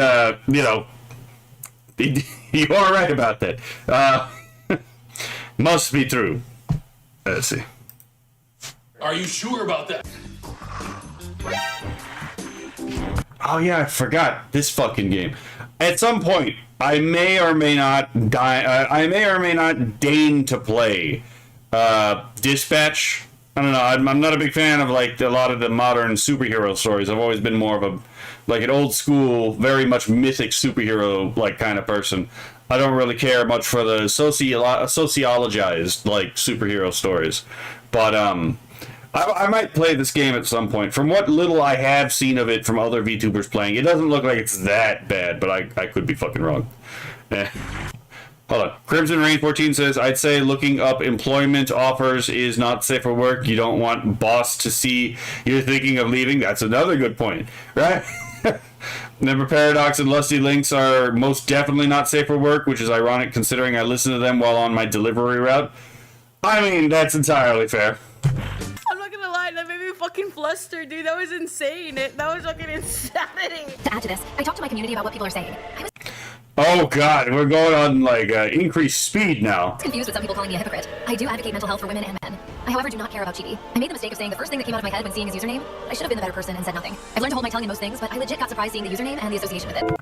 you are right about that. Must be true. Let's see. Are you sure about that? Oh yeah, I forgot this fucking game. At some point, I may or may not deign to play Dispatch. I don't know. I'm not a big fan of like a lot of the modern superhero stories. I've always been more of an old school, very much mythic superhero like kind of person. I don't really care much for the sociologized like superhero stories, but I might play this game at some point. From what little I have seen of it from other VTubers playing, it doesn't look like it's that bad, but I could be fucking wrong. Hold on. Crimson Rain 14 says, I'd say looking up employment offers is not safe for work. You don't want boss to see you're thinking of leaving. That's another good point, right? Never Paradox and Lusty Links are most definitely not safe for work, which is ironic considering I listen to them while on my delivery route. I mean, that's entirely fair. I'm not gonna lie, that made me fucking flustered, dude. That was insane. That was fucking insanity. To add to this, I talked to my community about what people are saying. Oh god, we're going on like increased speed now. I'm confused with some people calling me a hypocrite. I do advocate mental health for women and men. I, however, do not care about Chibi. I made the mistake of saying the first thing that came out of my head when seeing his username. I should have been the better person and said nothing. I've learned to hold my tongue in most things, but I legit got surprised seeing the username and the association with it.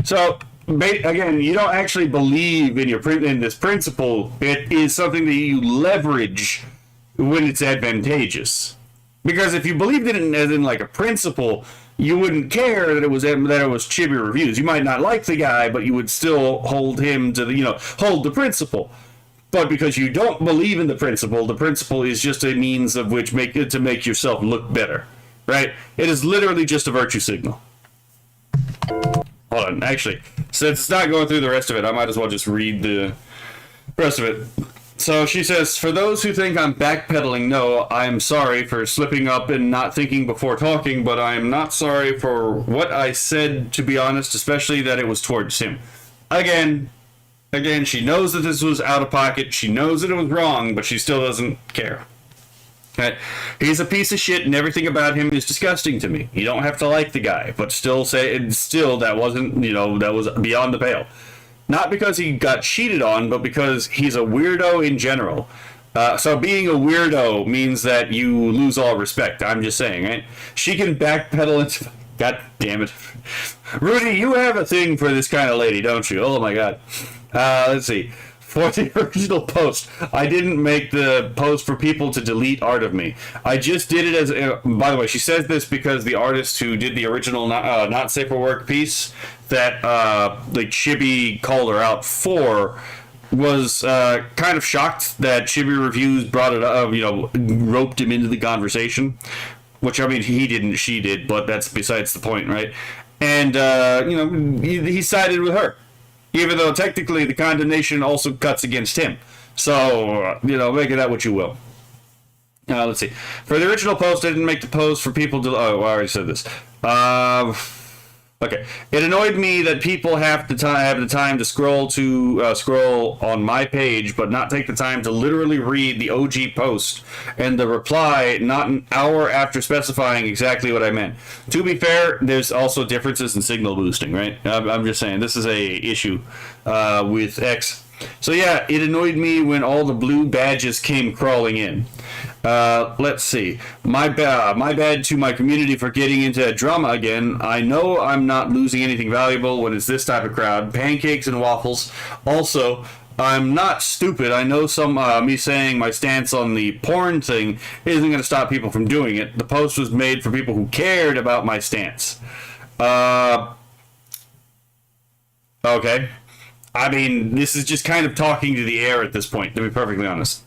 So, again, you don't actually believe in this principle. It is something that you leverage when it's advantageous. Because if you believed in it as in like a principle, you wouldn't care that it was chibi reviews. You might not like the guy, but you would still hold him to hold the principle. But because you don't believe in the principle is just a means of which to make yourself look better, right? It is literally just a virtue signal. Hold on, actually, since it's not going through the rest of it, I might as well just read the rest of it. So she says, for those who think I'm backpedaling, no, I'm sorry for slipping up and not thinking before talking, but I'm not sorry for what I said, to be honest, especially that it was towards him. Again, she knows that this was out of pocket, she knows that it was wrong, but she still doesn't care. Okay? He's a piece of shit and everything about him is disgusting to me. You don't have to like the guy, but still that wasn't, that was beyond the pale. Not because he got cheated on, but because he's a weirdo in general. So being a weirdo means that you lose all respect. I'm just saying, right? She can backpedal into... God damn it. Rudy, you have a thing for this kind of lady, don't you? Oh my god. Let's see. For the original post, I didn't make the post for people to delete art of me. I just did it as... by the way, she says this because the artist who did the original Not Safe for Work piece that Chibi called her out for was kind of shocked that Chibi Reviews brought it up, roped him into the conversation. Which, I mean, he didn't, she did, but that's besides the point, right? And, he sided with her. Even though technically the condemnation also cuts against him. So, make of that what you will. Let's see. For the original post, I didn't make the post for people to... Oh, I already said this. Okay. It annoyed me that people have the time to scroll on my page, but not take the time to literally read the OG post and the reply not an hour after specifying exactly what I meant. To be fair, there's also differences in signal boosting, right? I'm just saying this is a issue with X. So yeah, it annoyed me when all the blue badges came crawling in. Let's see. My bad to my community for getting into drama again. I know I'm not losing anything valuable when it's this type of crowd. Pancakes and waffles. Also, I'm not stupid. I know me saying my stance on the porn thing isn't going to stop people from doing it. The post was made for people who cared about my stance. Okay. I mean, this is just kind of talking to the air at this point, to be perfectly honest.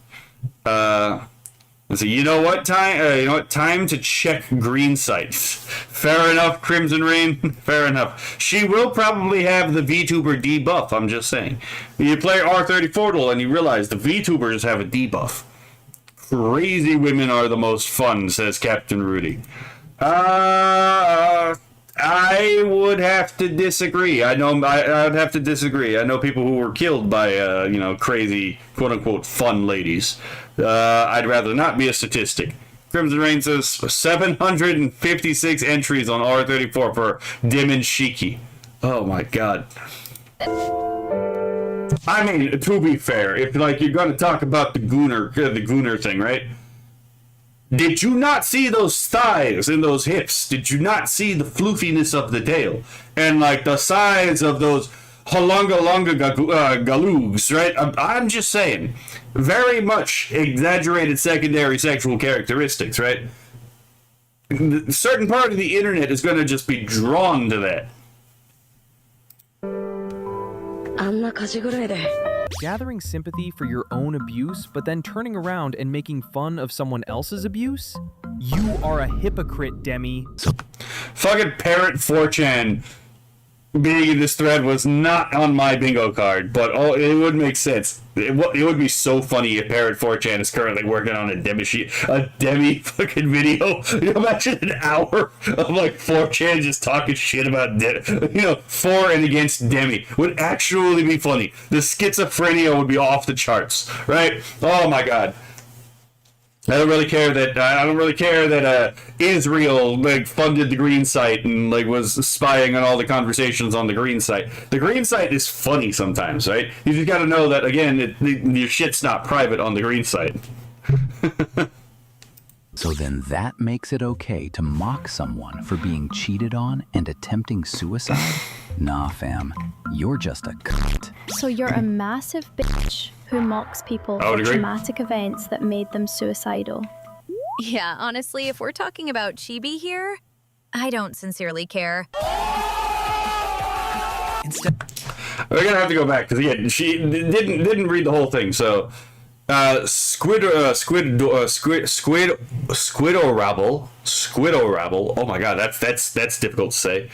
Let's see. You know what? Time to check green sites. Fair enough, Crimson Rain. Fair enough. She will probably have the VTuber debuff. I'm just saying. You play R34 and you realize the VTubers have a debuff. crazy women are the most fun, says Captain Rudy. I would have to disagree. I would have to disagree. I know people who were killed by, crazy, quote-unquote, fun ladies. I'd rather not be a statistic. Crimson Rain says 756 entries on R34 for Dim and Shiki. Oh my god. I mean, to be fair, if you're gonna talk about the Gooner thing, right? Did you not see those thighs and those hips? Did you not see the floofiness of the tail? And the size of those halonga galoogs, right? I'm just saying, very much exaggerated secondary sexual characteristics, right? A certain part of the internet is going to just be drawn to that. Gathering sympathy for your own abuse, but then turning around and making fun of someone else's abuse? You are a hypocrite, Demi. Fucking Parrot 4chan being in this thread was not on my bingo card, but it would make sense. It would be so funny if Parrot 4chan is currently working on a Demi fucking video. You imagine an hour of 4chan just talking shit about for and against Demi would actually be funny. The schizophrenia would be off the charts, right? Oh my god. I don't really care that Israel funded the Green Site and was spying on all the conversations on the Green Site. The Green Site is funny sometimes, right? You just got to know that again, your shit's not private on the Green Site. So then that makes it okay to mock someone for being cheated on and attempting suicide? Nah, fam. You're just a cunt. So you're a massive bitch who mocks people for traumatic events that made them suicidal. Yeah, honestly, if we're talking about Chibi here, I don't sincerely care. We're gonna have to go back because again, she didn't read the whole thing. So, Squidorabble. Oh my god, that's difficult to say.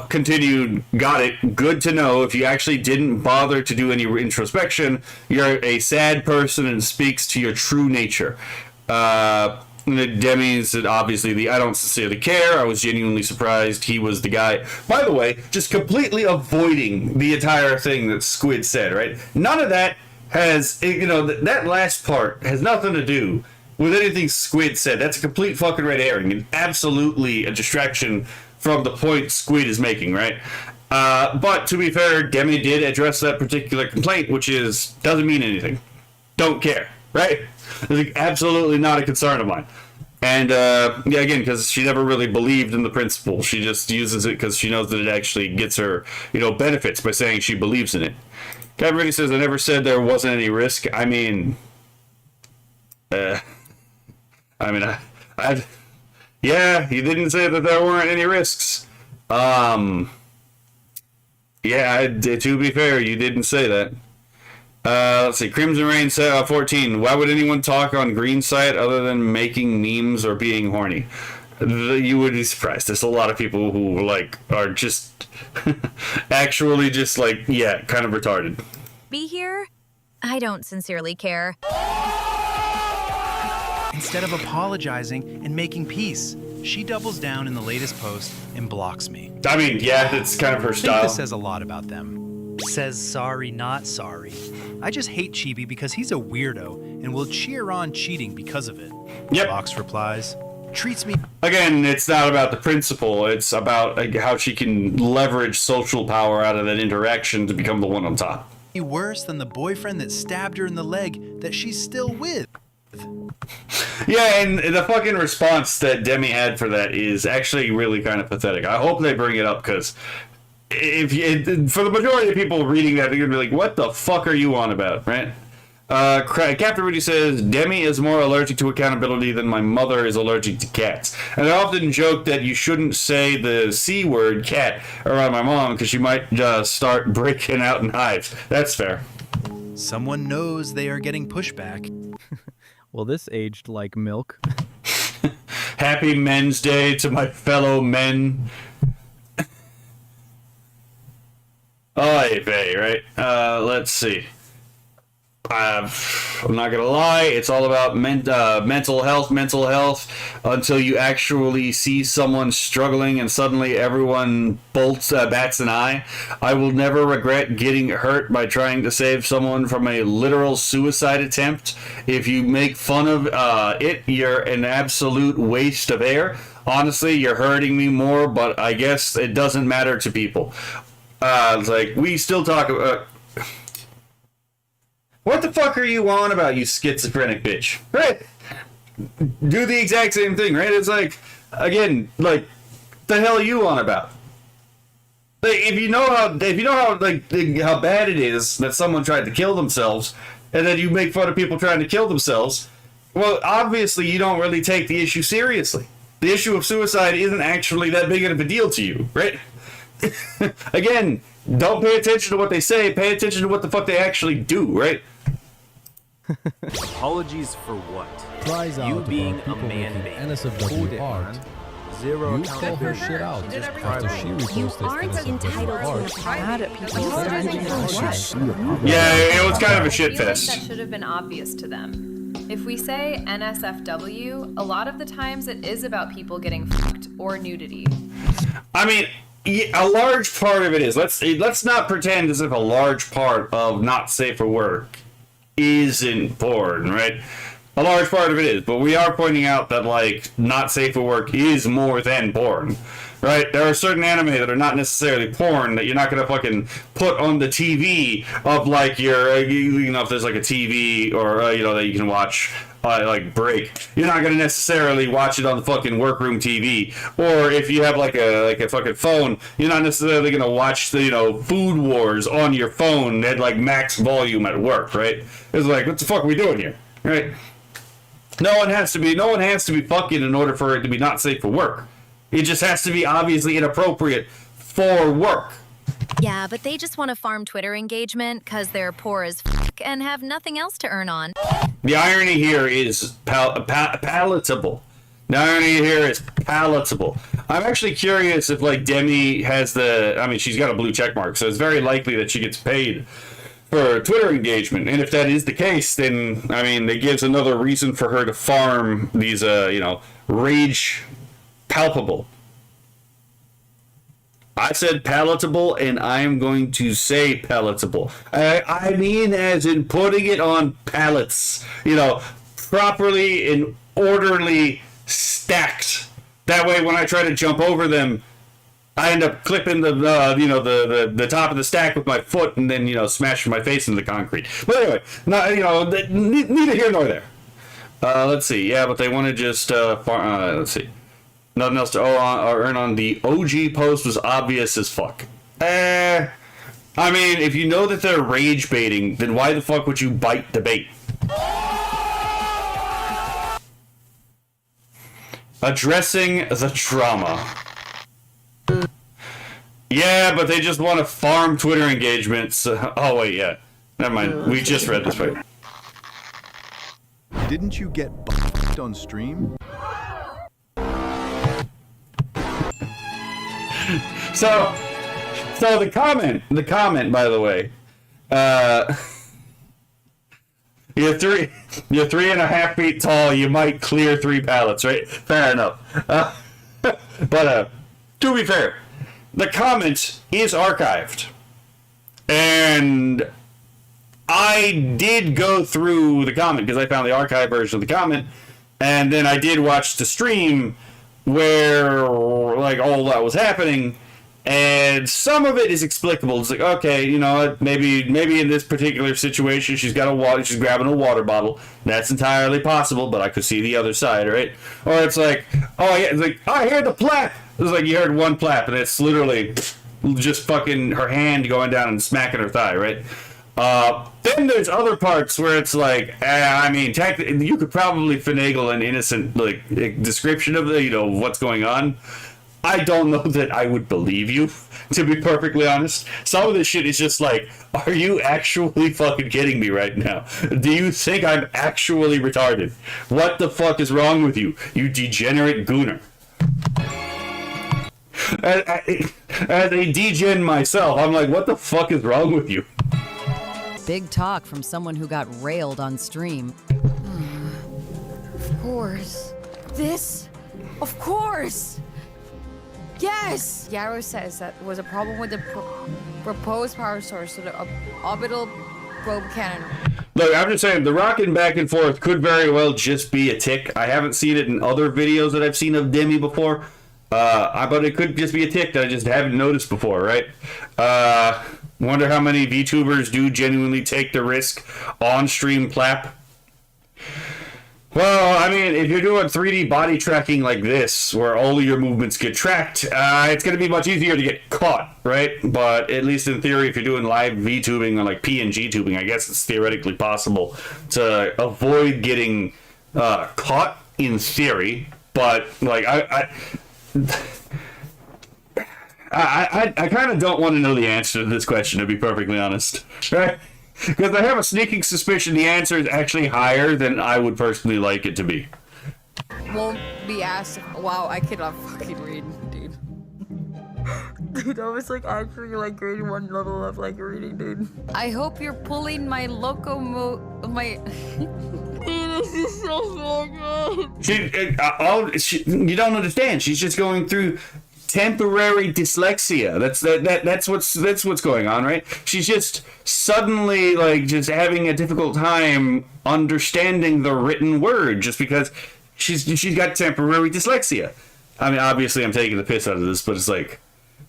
Continued, got it. Good to know. If you actually didn't bother to do any introspection, you're a sad person and speaks to your true nature. Demi said, obviously, I don't sincerely care. I was genuinely surprised he was the guy. By the way, just completely avoiding the entire thing that Squid said, right? None of that has, that last part has nothing to do with anything Squid said. That's a complete fucking red herring and absolutely a distraction from the point Squid is making, right? But to be fair, Demi did address that particular complaint, which doesn't mean anything. Don't care, right? It's absolutely not a concern of mine. And, again, because she never really believed in the principle. She just uses it because she knows that it actually gets her, benefits by saying she believes in it. Everybody says, I never said there wasn't any risk. I mean, yeah, you didn't say that there weren't any risks. Yeah, to be fair, you didn't say that. Let's see, Crimson Rain 14. Why would anyone talk on Green Site other than making memes or being horny? You would be surprised. There's a lot of people who, are just actually just, kind of retarded. Be here? I don't sincerely care. Instead of apologizing and making peace, she doubles down in the latest post and blocks me. I mean, yeah, that's kind of her I think style. this says a lot about them. Says sorry, not sorry. I just hate Chibi because he's a weirdo and will cheer on cheating because of it. Yep. Box replies, treats me. Again, it's not about the principle. It's about how she can leverage social power out of that interaction to become the one on top. Worse than the boyfriend that stabbed her in the leg that she's still with. Yeah, and the fucking response that Demi had for that is actually really kind of pathetic. I hope they bring it up because for the majority of people reading that, they're gonna be like, "What the fuck are you on about?" Right? Captain Rudy says, Demi is more allergic to accountability than my mother is allergic to cats. And I often joke that you shouldn't say the C word, cat, around my mom because she might start breaking out in hives. That's fair. Someone knows they are getting pushback. Well, this aged like milk. Happy Men's Day to my fellow men. Oy vey, right? Let's see. I'm not gonna lie, it's all about mental health, until you actually see someone struggling and suddenly everyone bats an eye. I will never regret getting hurt by trying to save someone from a literal suicide attempt. If you make fun of it, you're an absolute waste of air. Honestly, you're hurting me more, but I guess it doesn't matter to people. It's like, we still talk about... What the fuck are you on about, you schizophrenic bitch? Right? Do the exact same thing, right? It's like, again, like, the hell are you on about? Like, if you know how bad it is that someone tried to kill themselves, and then you make fun of people trying to kill themselves, well, obviously you don't really take the issue seriously. The issue of suicide isn't actually that big of a deal to you, right? Again, don't pay attention to what they say, pay attention to what the fuck they actually do, right? Apologies for what? Cries You out being about a people man making bait. NSFW art. Zero You call her shit out after she reposted aren't entitled to an apology. Yeah, it was kind of a shit I feel like fest. that should have been obvious to them. If we say NSFW, a lot of the times it is about people getting fucked or nudity. I mean, a large part of it is, let's not pretend as if a large part of not safe for work isn't porn, right? A large part of it is, but we are pointing out that, like, not safe for work is more than porn, right? There are certain anime that are not necessarily porn that you're not gonna fucking put on the TV of, like, your, you know, if there's like a TV or, you know, that you can watch, like, break. You're not gonna necessarily watch it on the fucking workroom TV. Or if you have like a fucking phone, you're not necessarily gonna watch the, you know, Food Wars on your phone at like max volume at work, right? It's like, what the fuck are we doing here, right? No one has to be fucking in order for it to be not safe for work. It just has to be obviously inappropriate for work. Yeah, but they just want to farm Twitter engagement because they're poor as fuck and have nothing else to earn on. The irony here is palatable. The irony here is palatable. I'm actually curious if, like, Demi has she's got a blue check mark, so it's very likely that she gets paid for Twitter engagement. And if that is the case, then, I mean, it gives another reason for her to farm these, rage palpable. I said palatable, and I am going to say palatable. I mean as in putting it on pallets, you know, properly and orderly stacked. That way, when I try to jump over them, I end up clipping the top of the stack with my foot, and then, you know, smashing my face into the concrete. But anyway, neither here nor there. Let's see. Yeah, but they want to just let's see. Nothing else to earn on the OG post was obvious as fuck. I mean, if you know that they're rage baiting, then why the fuck would you bite the bait? Addressing the trauma. Yeah, but they just want to farm Twitter engagements. Oh, wait, yeah. Never mind. We just read this way. Didn't you get b***ed on stream? So the comment, by the way, you're 3.5 feet tall, you might clear 3 pallets, right? Fair enough. But to be fair, the comment is archived. And I did go through the comment because I found the archive version of the comment, and then I did watch the stream where, like, all that was happening, and some of it is explicable. It's like, okay, you know, maybe in this particular situation she's grabbing a water bottle. That's entirely possible, but I could see the other side, right? Or it's like, oh yeah, it's like, I hear the plap. It's like you heard one plap, and it's literally just fucking her hand going down and smacking her thigh, right? Then there's other parts where it's like, I mean, you could probably finagle an innocent, like, description of the, you know, what's going on. I don't know that I would believe you, to be perfectly honest. Some of this shit is just like, are you actually fucking kidding me right now? Do you think I'm actually retarded? What the fuck is wrong with you, you degenerate gooner? As a degen myself, I'm like, what the fuck is wrong with you? Big talk from someone who got railed on stream. Of course. This? Of course! Yes! Yarrow says that was a problem with the proposed power source, so the orbital probe cannon. Look, I'm just saying, the rocking back and forth could very well just be a tick. I haven't seen it in other videos that I've seen of Demi before. But it could just be a tick that I just haven't noticed before, right? Wonder how many VTubers do genuinely take the risk on stream plap. Well, I mean, if you're doing 3D body tracking like this, where all of your movements get tracked, it's going to be much easier to get caught, right? But at least in theory, if you're doing live VTubing or like PNG tubing, I guess it's theoretically possible to avoid getting caught in theory. But like, I kind of don't want to know the answer to this question, to be perfectly honest, right? Because I have a sneaking suspicion the answer is actually higher than I would personally like it to be. Won't be asked. Wow, I cannot fucking read, dude. Dude, I was like actually like grade 1 level of like reading, dude. I hope you're pulling my my. This is so good. You don't understand. She's just going through temporary dyslexia. That's what's going on, right? She's just suddenly like just having a difficult time understanding the written word just because she's got temporary dyslexia. I mean, obviously I'm taking the piss out of this, but it's like,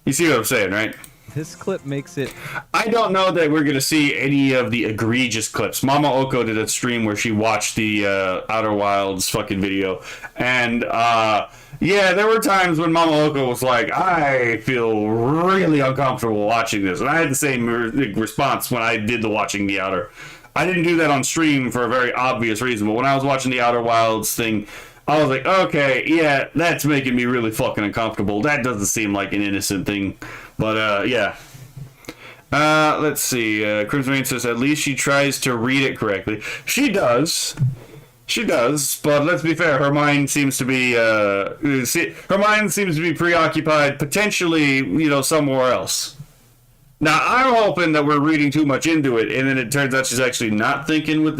you see what I'm saying, right? This clip makes it... I don't know that we're going to see any of the egregious clips. Mama Oko did a stream where she watched the Outer Wilds fucking video. And, yeah, there were times when Mama Oko was like, I feel really uncomfortable watching this. And I had the same response when I did the watching the Outer. I didn't do that on stream for a very obvious reason. But when I was watching the Outer Wilds thing, I was like, okay, yeah, that's making me really fucking uncomfortable. That doesn't seem like an innocent thing. But, yeah. Let's see. Crimson Rain says, at least she tries to read it correctly. She does. She does, but let's be fair. Her mind seems to be, preoccupied, potentially, somewhere else. Now, I'm hoping that we're reading too much into it, and then it turns out she's actually not thinking with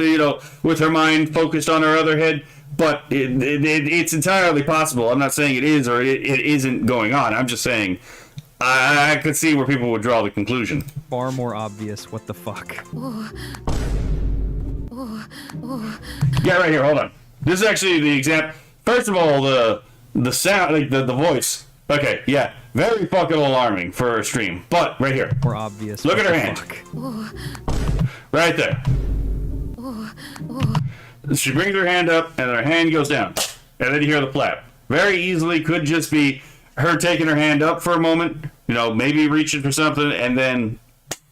with her mind focused on her other head. But it's entirely possible. I'm not saying it is or it isn't going on. I'm just saying I could see where people would draw the conclusion. Far more obvious. What the fuck? Yeah, right here. Hold on. This is actually the example. First of all, the sound, like the voice. Okay, yeah, very fucking alarming for a stream. But right here, more obvious. Look at her hand. Right there. She brings her hand up, and her hand goes down, and then you hear the flap. Very easily could just be her taking her hand up for a moment, maybe reaching for something, and then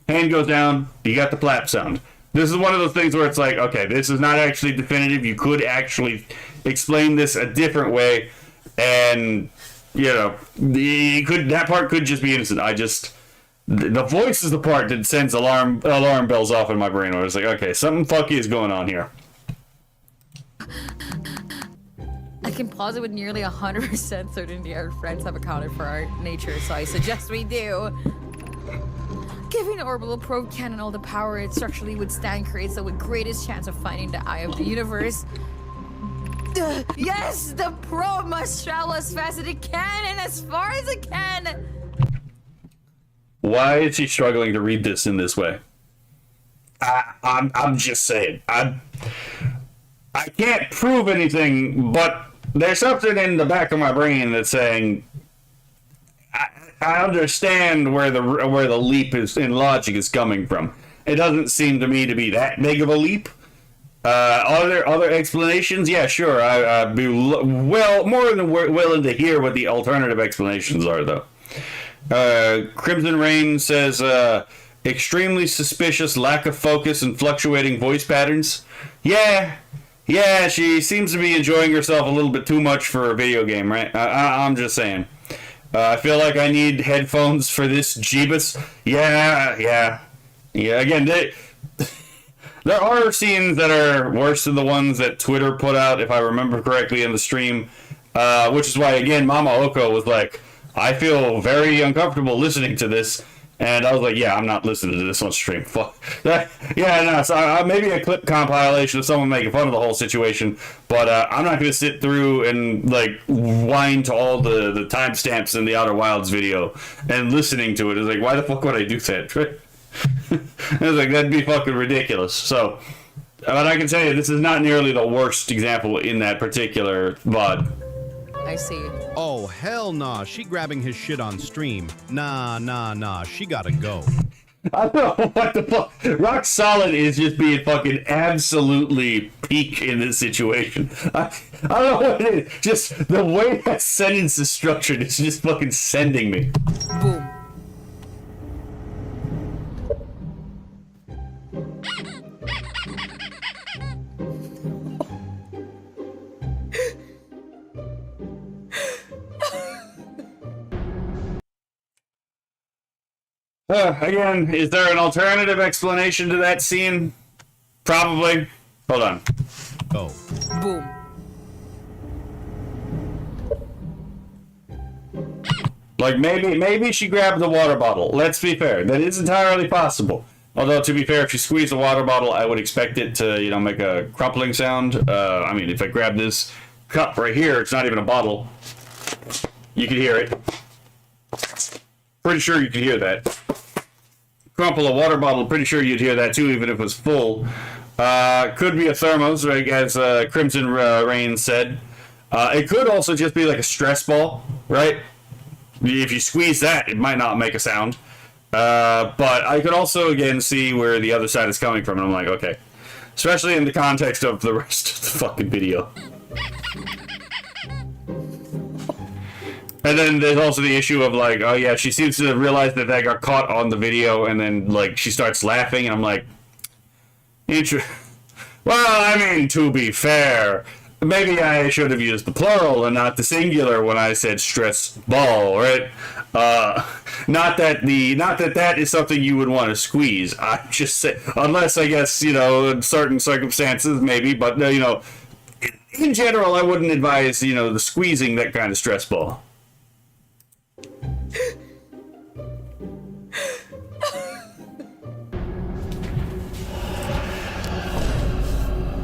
hand goes down, you got the flap sound. This is one of those things where it's like, okay, this is not actually definitive. You could actually explain this a different way, and, that part could just be innocent. The voice is the part that sends alarm bells off in my brain, where it's like, okay, something fucky is going on here. I can pause it with nearly 100% certainty our friends have accounted for our nature, so I suggest we do. Giving the orbital probe cannon all the power it structurally would stand creates the greatest chance of finding the eye of the universe. Yes, the probe must travel as fast as it can and as far as it can. Why is he struggling to read this in this way? I'm just saying. I can't prove anything, but there's something in the back of my brain that's saying I understand where the leap is in logic is coming from. It doesn't seem to me to be that big of a leap. Are there other explanations? Yeah, sure. I'd be more than willing to hear what the alternative explanations are, though. Crimson Rain says, extremely suspicious lack of focus and fluctuating voice patterns. Yeah, she seems to be enjoying herself a little bit too much for a video game, right? I'm just saying. I feel like I need headphones for this Jeebus. Yeah. Again, there are scenes that are worse than the ones that Twitter put out, if I remember correctly, in the stream. Which is why, again, Mama Oko was like, I feel very uncomfortable listening to this. And I was like, yeah, I'm not listening to this on stream. Fuck. Yeah, no, so maybe a clip compilation of someone making fun of the whole situation, but I'm not going to sit through and, like, whine to all the timestamps in the Outer Wilds video and listening to it. It's like, why the fuck would I do that? I was like, that'd be fucking ridiculous. So, but I can tell you, this is not nearly the worst example in that particular VOD. I see. Oh, hell nah. She grabbing his shit on stream. Nah. She gotta go. I don't know what the fuck. Rock Solid is just being fucking absolutely peak in this situation. I don't know what it is. Just the way that sentence is structured is just fucking sending me. Boom. Again, is there an alternative explanation to that scene? Probably. Hold on. Oh. Boom. Like, maybe she grabbed the water bottle. Let's be fair. That is entirely possible. Although, to be fair, if she squeezed the water bottle, I would expect it to, you know, make a crumpling sound. I mean, if I grab this cup right here, it's not even a bottle. You can hear it. Pretty sure you could hear that. Crumple a water bottle, pretty sure you'd hear that too, even if it was full. Could be a thermos, right, as Crimson Rain said. It could also just be like a stress ball, right? If you squeeze that, it might not make a sound. But I could also, again, see where the other side is coming from, and I'm like, okay. Especially in the context of the rest of the fucking video. And then there's also the issue of, like, oh yeah, she seems to realize that got caught on the video, and then, like, she starts laughing, and I'm like, well, I mean, to be fair, maybe I should have used the plural and not the singular when I said stress ball, right? Not that that is something you would want to squeeze. I just say, unless, I guess, you know, in certain circumstances, maybe, but, you know, in general, I wouldn't advise, you know, the squeezing that kind of stress ball.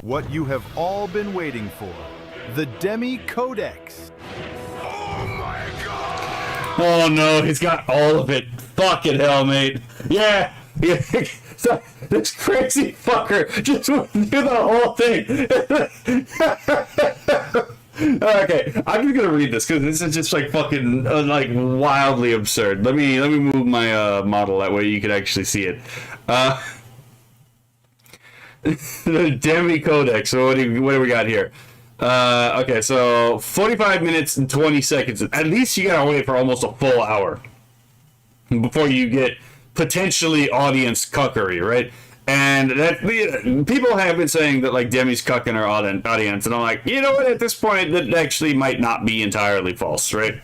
What you have all been waiting for. The Demi Codex. Oh no, he's got all of it. Fucking hell, mate. Yeah. So, this crazy fucker just went through the whole thing. Okay, I'm just gonna read this because this is just like fucking like wildly absurd. Let me move my model that way you can actually see it. The Demi Codex. So what do we got here? Okay, so 45 minutes and 20 seconds. At least you gotta wait for almost a full hour before you get potentially audience cuckery, right? And that people have been saying that like Demi's cucking her audience, and I'm like, you know what? At this point, that actually might not be entirely false, right?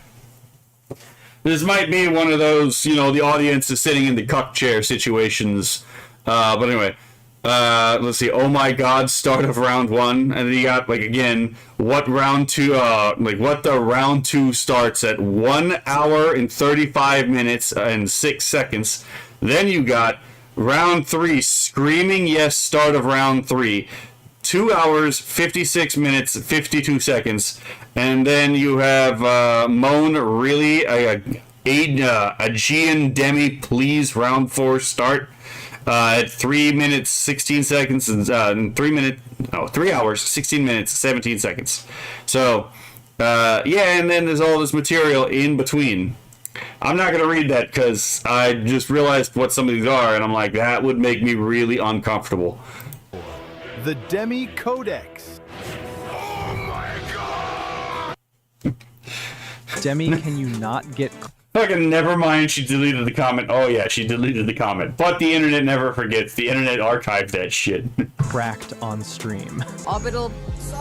This might be one of those, you know, the audience is sitting in the cuck chair situations. But anyway, let's see. Oh my God! Start of round one, and then you got like again what round two, like what the round two starts at 1 hour and 35 minutes and 6 seconds. Then you got round three, screaming yes, start of round three, 2 hours, 56 minutes, 52 seconds. And then you have moan, really, Aegean Demi, please, round four, start at 3 minutes, 16 seconds, and 3 hours, 16 minutes, 17 seconds. So, yeah, and then there's all this material in between. I'm not going to read that because I just realized what some of these are, and I'm like, that would make me really uncomfortable. The Demi Codex. Demi, can you not get... Fucking never mind, she deleted the comment. Oh yeah, she deleted the comment. But the internet never forgets. The internet archived that shit. Cracked on stream. Orbital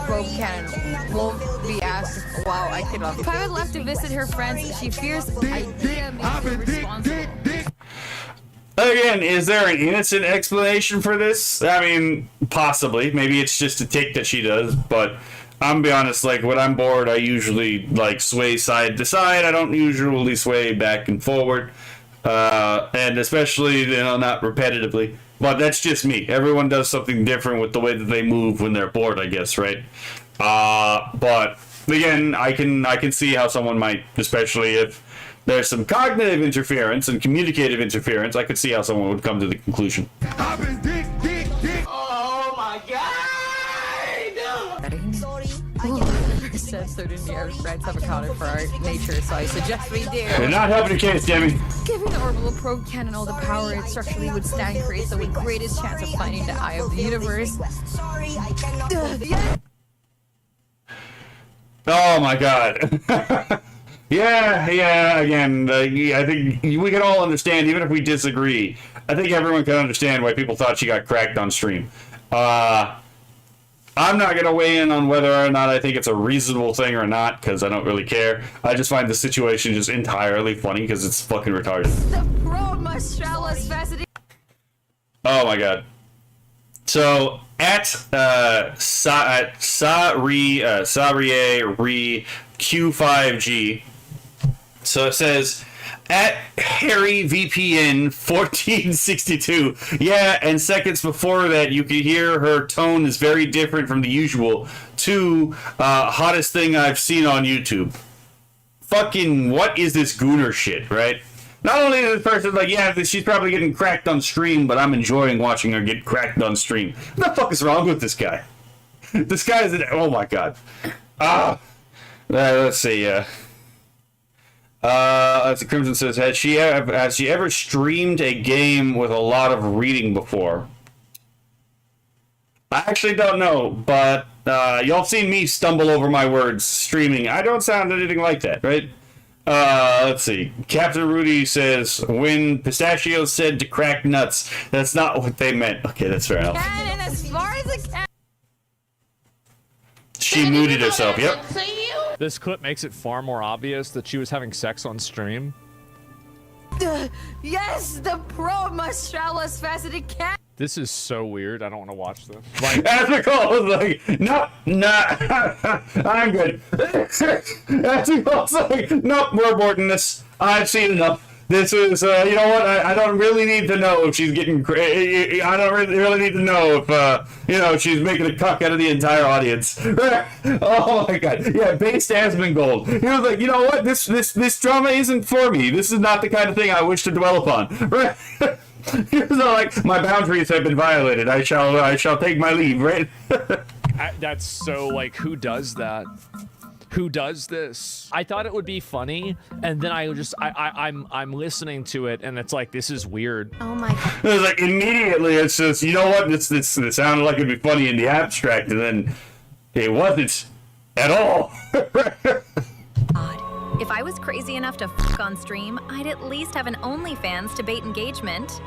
probe cannon won't be asked. Wow, I cannot. If I were left to visit her friends, she fears idea makes her responsible. Again, is there an innocent explanation for this? I mean, possibly. Maybe it's just a tick that she does, but I'm gonna be honest, like, when I'm bored, I usually, like, sway side to side. I don't usually sway back and forward. And especially, not repetitively. But that's just me. Everyone does something different with the way that they move when they're bored, I guess, right? But again, I can see how someone might, especially if there's some cognitive interference and communicative interference, I could see how someone would come to the conclusion. Oh my god! Said certain air spreads have accounted for our nature, so I suggest we do. You're not helping the case, Demi. Giving the orbital probe cannon all the power it structurally would stand creates the greatest chance of finding the eye of the universe. Oh my god. Yeah, again, I think we can all understand, even if we disagree, I think everyone can understand why people thought she got cracked on stream. I'm not going to weigh in on whether or not I think it's a reasonable thing or not, because I don't really care. I just find the situation just entirely funny, because it's fucking retarded. Oh my god. So, at Q5G, so it says, at Harry VPN 1462. Yeah, and seconds before that, you could hear her tone is very different from the usual. Hottest thing I've seen on YouTube. Fucking, what is this Gooner shit, right? Not only is this person like, yeah, she's probably getting cracked on stream, but I'm enjoying watching her get cracked on stream. What the fuck is wrong with this guy? This guy is oh my god. Let's see, as Crimson says, has she ever streamed a game with a lot of reading before? I actually don't know, but y'all seen me stumble over my words streaming. I don't sound anything like that, right? Let's see. Captain Rudy says, when Pistachio said to crack nuts, that's not what they meant. Okay, that's fair enough. Cannon as far as it can. She muted herself, yep. This clip makes it far more obvious that she was having sex on stream. Yes, the probe must travel as fast as it can. This is so weird. I don't want to watch this. Ethical was like, no, I'm good. Ethical's like, nope, we're aborting this. I've seen enough. This is, you know what? I don't really need to know if she's getting. I don't really need to know if, she's making a cuck out of the entire audience. Oh my god! Yeah, based Asmongold. He was like, you know what? This drama isn't for me. This is not the kind of thing I wish to dwell upon. Right? He was all like, my boundaries have been violated. I shall take my leave. Right? That's so like, who does that? Who does this? I thought it would be funny, and then I'm listening to it, and it's like, this is weird. Oh my god! It was like immediately, it's just, you know what? This it sounded like it'd be funny in the abstract, and then it wasn't at all. If I was crazy enough to fuck on stream, I'd at least have an OnlyFans to bait engagement.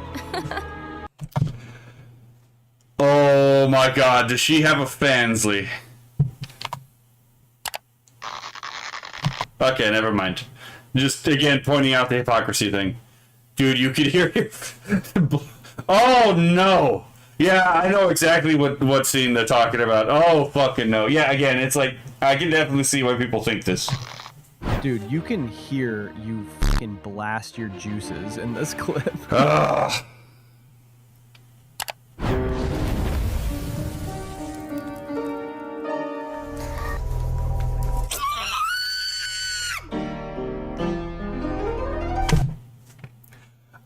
Oh my god! Does she have a Fansly? Okay, never mind. Just, again, pointing out the hypocrisy thing. Dude, you could hear it. Oh, no. Yeah, I know exactly what scene they're talking about. Oh, fucking no. Yeah, again, it's like, I can definitely see why people think this. Dude, you can hear you fucking blast your juices in this clip. Ugh.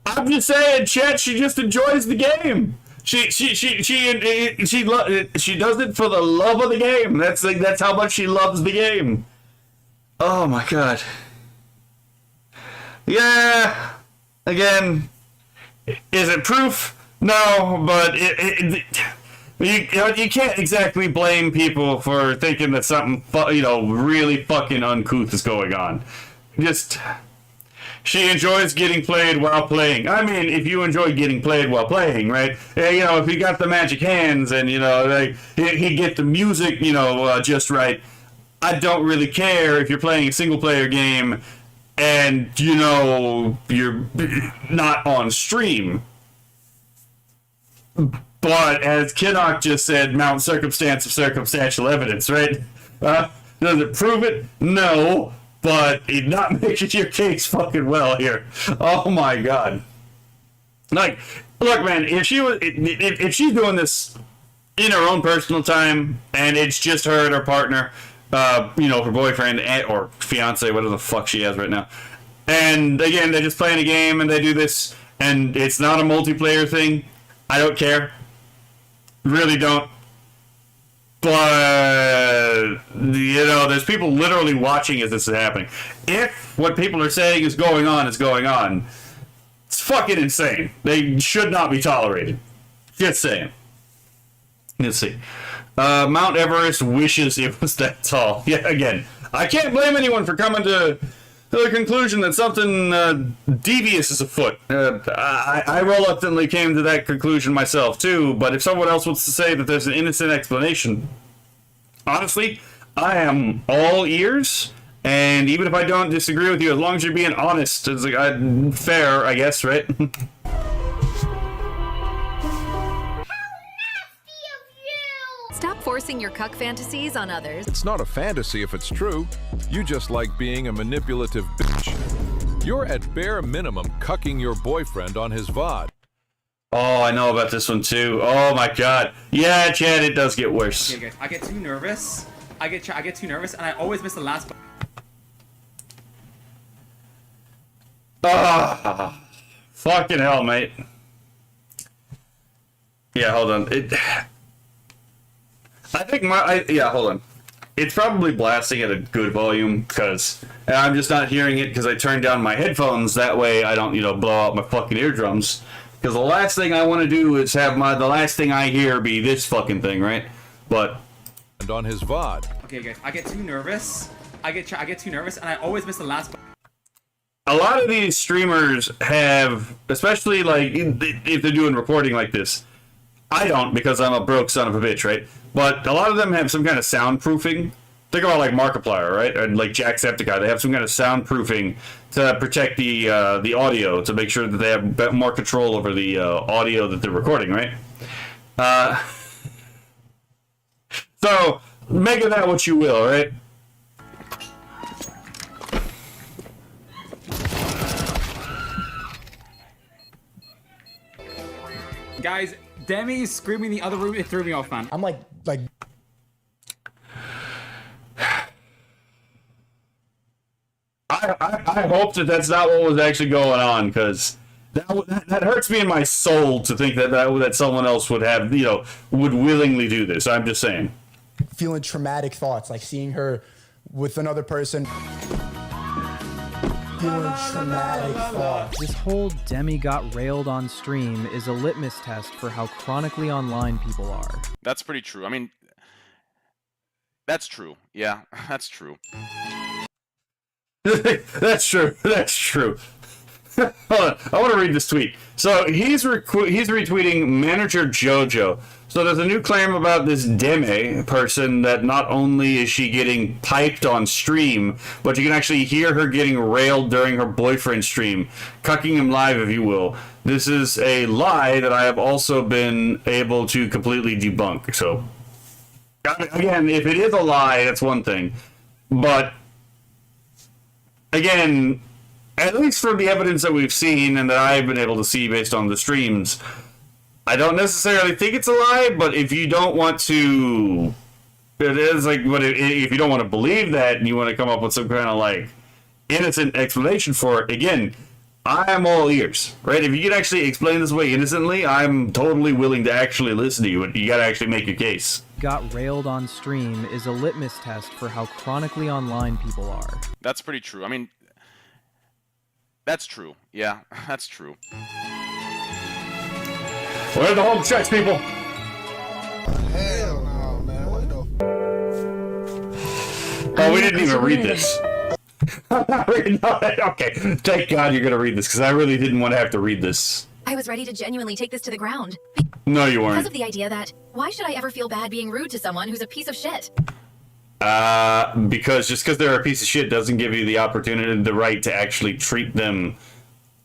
I'm just saying, chat, she just enjoys the game. She does it for the love of the game. That's how much she loves the game. Oh my god. Yeah. Again, is it proof? No, but you can't exactly blame people for thinking that something really fucking uncouth is going on. Just. She enjoys getting played while playing. I mean, if you enjoy getting played while playing, right? If you got the magic hands and, he get the music, just right. I don't really care if you're playing a single-player game and, you're not on stream. But, as Kinnock just said, mount circumstance of circumstantial evidence, right? Does it prove it? No. but it's not making your case fucking well here. Oh my god. Like, look, man, if she's doing this in her own personal time, and it's just her and her partner, her boyfriend or fiance, whatever the fuck she has right now, and again, they're just playing a game and they do this, and it's not a multiplayer thing, I don't care. Really don't. But, there's people literally watching as this is happening. If what people are saying is going on, it's fucking insane. They should not be tolerated. Just saying. Let's see. Mount Everest wishes it was that tall. Yeah, again, I can't blame anyone for coming to the conclusion that something devious is afoot. I reluctantly came to that conclusion myself, too, but if someone else wants to say that there's an innocent explanation, honestly, I am all ears, and even if I don't disagree with you, as long as you're being honest, it's like, fair, I guess, right? Stop forcing your cuck fantasies on others. It's not a fantasy if it's true. You just like being a manipulative bitch. You're at bare minimum cucking your boyfriend on his VOD. Oh, I know about this one too. Oh my god. Yeah, Chad, it does get worse. Okay, guys, I get too nervous. I get too nervous, and I always miss the last. Ah, fucking hell, mate. Yeah, hold on. I think hold on. It's probably blasting at a good volume because I'm just not hearing it because I turned down my headphones. That way I don't, blow out my fucking eardrums. Because the last thing I want to do is have the last thing I hear be this fucking thing, right? But. And on his VOD. Okay, guys, I get too nervous. I get too nervous, and I always miss the last. A lot of these streamers have, especially like if they're doing recording like this. I don't because I'm a broke son of a bitch, right? But a lot of them have some kind of soundproofing. Think about like Markiplier, right? And like Jacksepticeye. They have some kind of soundproofing to protect the audio, to make sure that they have more control over the audio that they're recording, right? So make of that what you will, right? Guys, Demi's screaming in the other room. It threw me off, man. I'm like. I hope that that's not what was actually going on, because that hurts me in my soul to think that someone else would have, would willingly do this. I'm just saying. Feeling traumatic thoughts, like seeing her with another person. Feeling traumatic thoughts. This whole Demi got railed on stream is a litmus test for how chronically online people are. That's pretty true. I mean, that's true. Yeah, that's true. That's true. That's true. Hold on. I want to read this tweet. So he's retweeting manager Jojo. So there's a new claim about this Demi person that not only is she getting piped on stream, but you can actually hear her getting railed during her boyfriend's stream, cucking him live, if you will. This is a lie that I have also been able to completely debunk. So, again, if it is a lie, that's one thing. But, again, at least from the evidence that we've seen and that I've been able to see based on the streams, I don't necessarily think it's a lie, but if you don't want to, it is like, but if you don't want to believe that and you want to come up with some kind of like innocent explanation for it, again, I am all ears, right? If you can actually explain this away innocently, I'm totally willing to actually listen to you, but you got to actually make your case. Got railed on stream is a litmus test for how chronically online people are. That's pretty true. I mean, that's true. Yeah, that's true. Where are the home checks, people? Hell no, man. What the? Oh, we didn't even read this. I'm not reading it. Okay, thank God you're gonna read this, because I really didn't want to have to read this. I was ready to genuinely take this to the ground. No, you Because weren't. of the idea that, why should I ever feel bad being rude to someone who's a piece of shit? Because just because they're a piece of shit doesn't give you the opportunity, the right to actually treat them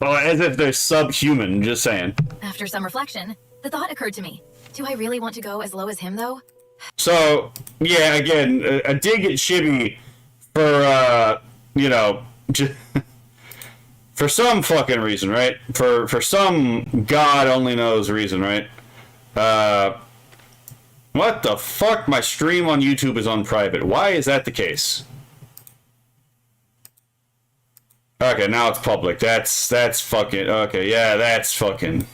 as if they're subhuman, just saying. After some reflection, the thought occurred to me. Do I really want to go as low as him, though? So, yeah, again, a dig at Shibby for you know, for some fucking reason, right? For some God only knows reason, right? What the fuck? My stream on YouTube is on private. Why is that the case? Okay, now it's public. That's fucking... Okay, yeah, that's fucking...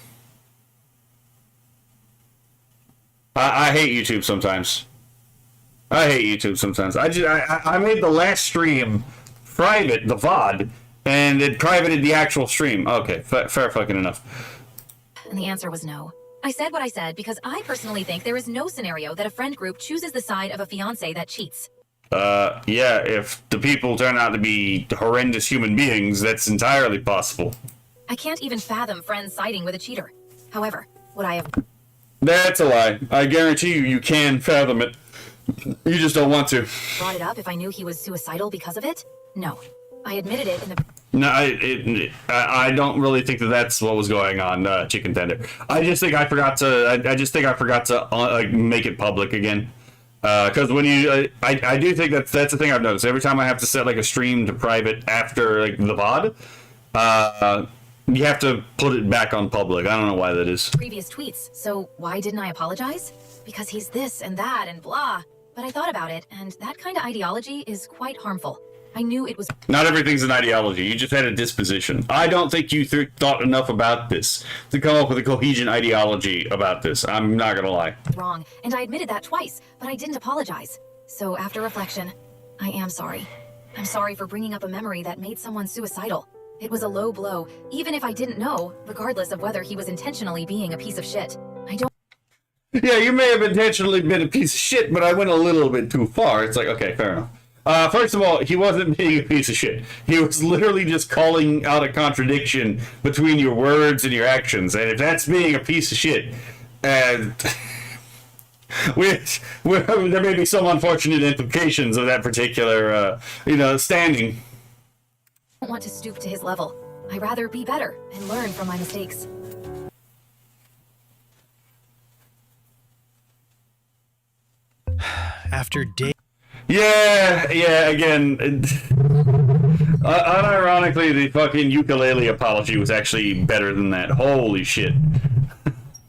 I hate YouTube sometimes. I made the last stream private, the VOD, and it privated the actual stream. Okay, fair fucking enough. And the answer was no. I said what I said because I personally think there is no scenario that a friend group chooses the side of a fiancé that cheats. Yeah, if the people turn out to be horrendous human beings, that's entirely possible. I can't even fathom friends siding with a cheater. However, would I have... That's a lie. I guarantee you can fathom it. You just don't want to. Brought it up if I knew he was suicidal because of it? No. I admitted it in the... No, I don't really think that that's what was going on, Chicken Tender. I just think I forgot to make it public again. Because when you, I do think that's the thing I've noticed. Every time I have to set like a stream to private after like the VOD, you have to put it back on public. I don't know why that is. Previous tweets. So why didn't I apologize? Because he's this and that and blah. But I thought about it, and that kind of ideology is quite harmful. I knew it was... Not everything's an ideology. You just had a disposition. I don't think you thought enough about this to come up with a cohesion ideology about this. I'm not gonna lie. Wrong, and I admitted that twice, but I didn't apologize. So after reflection, I am sorry. I'm sorry for bringing up a memory that made someone suicidal. It was a low blow, even if I didn't know, regardless of whether he was intentionally being a piece of shit. I don't... Yeah, you may have intentionally been a piece of shit, but I went a little bit too far. It's like, okay, fair enough. First of all, he wasn't being a piece of shit. He was literally just calling out a contradiction between your words and your actions. And if that's being a piece of shit, and there may be some unfortunate implications of that particular, standing. I don't want to stoop to his level. I'd rather be better and learn from my mistakes. After days... Yeah, again, unironically, the fucking ukulele apology was actually better than that. Holy shit.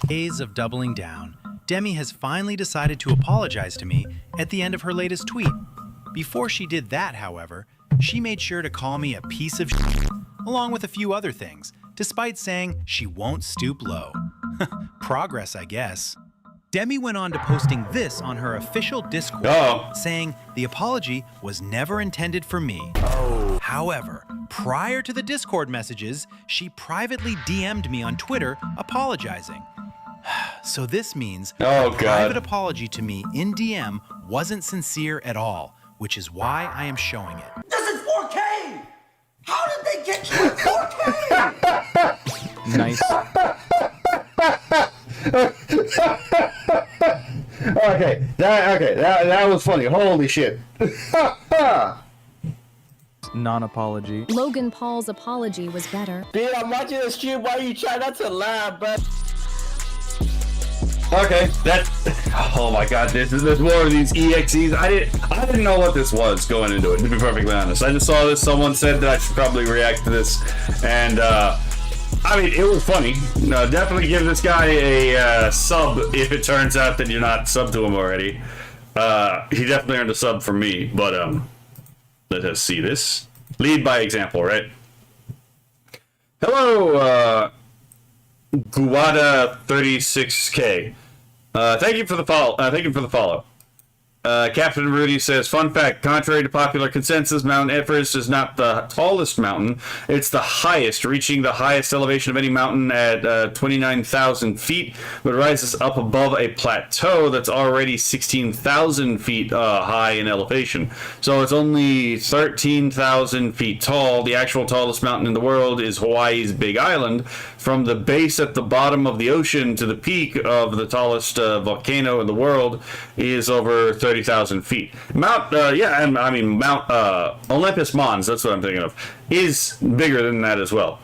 Days of doubling down, Demi has finally decided to apologize to me at the end of her latest tweet. Before she did that, however, she made sure to call me a piece of shit, along with a few other things, despite saying she won't stoop low. Progress, I guess. Demi went on to posting this on her official Discord, saying the apology was never intended for me. However, prior to the Discord messages, she privately DM'd me on Twitter apologizing. So this means her private apology to me in DM wasn't sincere at all, which is why I am showing it. This is 4K! How did they get you at 4K? Nice. Okay, that was funny. Holy shit. Non-apology. Logan Paul's apology was better. Dude, I'm watching the stream while you try not to laugh, but... Okay, oh my god, there's more of these EXEs. I didn't know what this was going into it, to be perfectly honest. I just saw this, someone said that I should probably react to this, and I mean, it was funny. No, definitely give this guy a sub if it turns out that you're not subbed to him already. He definitely earned a sub from me, but let us see this. Lead by example, right? Hello, Guada36K. Thank you for the follow. Captain Rudy says, fun fact, contrary to popular consensus, Mount Everest is not the tallest mountain. It's the highest, reaching the highest elevation of any mountain at 29,000 feet, but rises up above a plateau that's already 16,000 feet high in elevation. So it's only 13,000 feet tall. The actual tallest mountain in the world is Hawaii's Big Island. From the base at the bottom of the ocean to the peak of the tallest volcano in the world is over 30,000 feet. Mount Olympus Mons, that's what I'm thinking of, is bigger than that as well.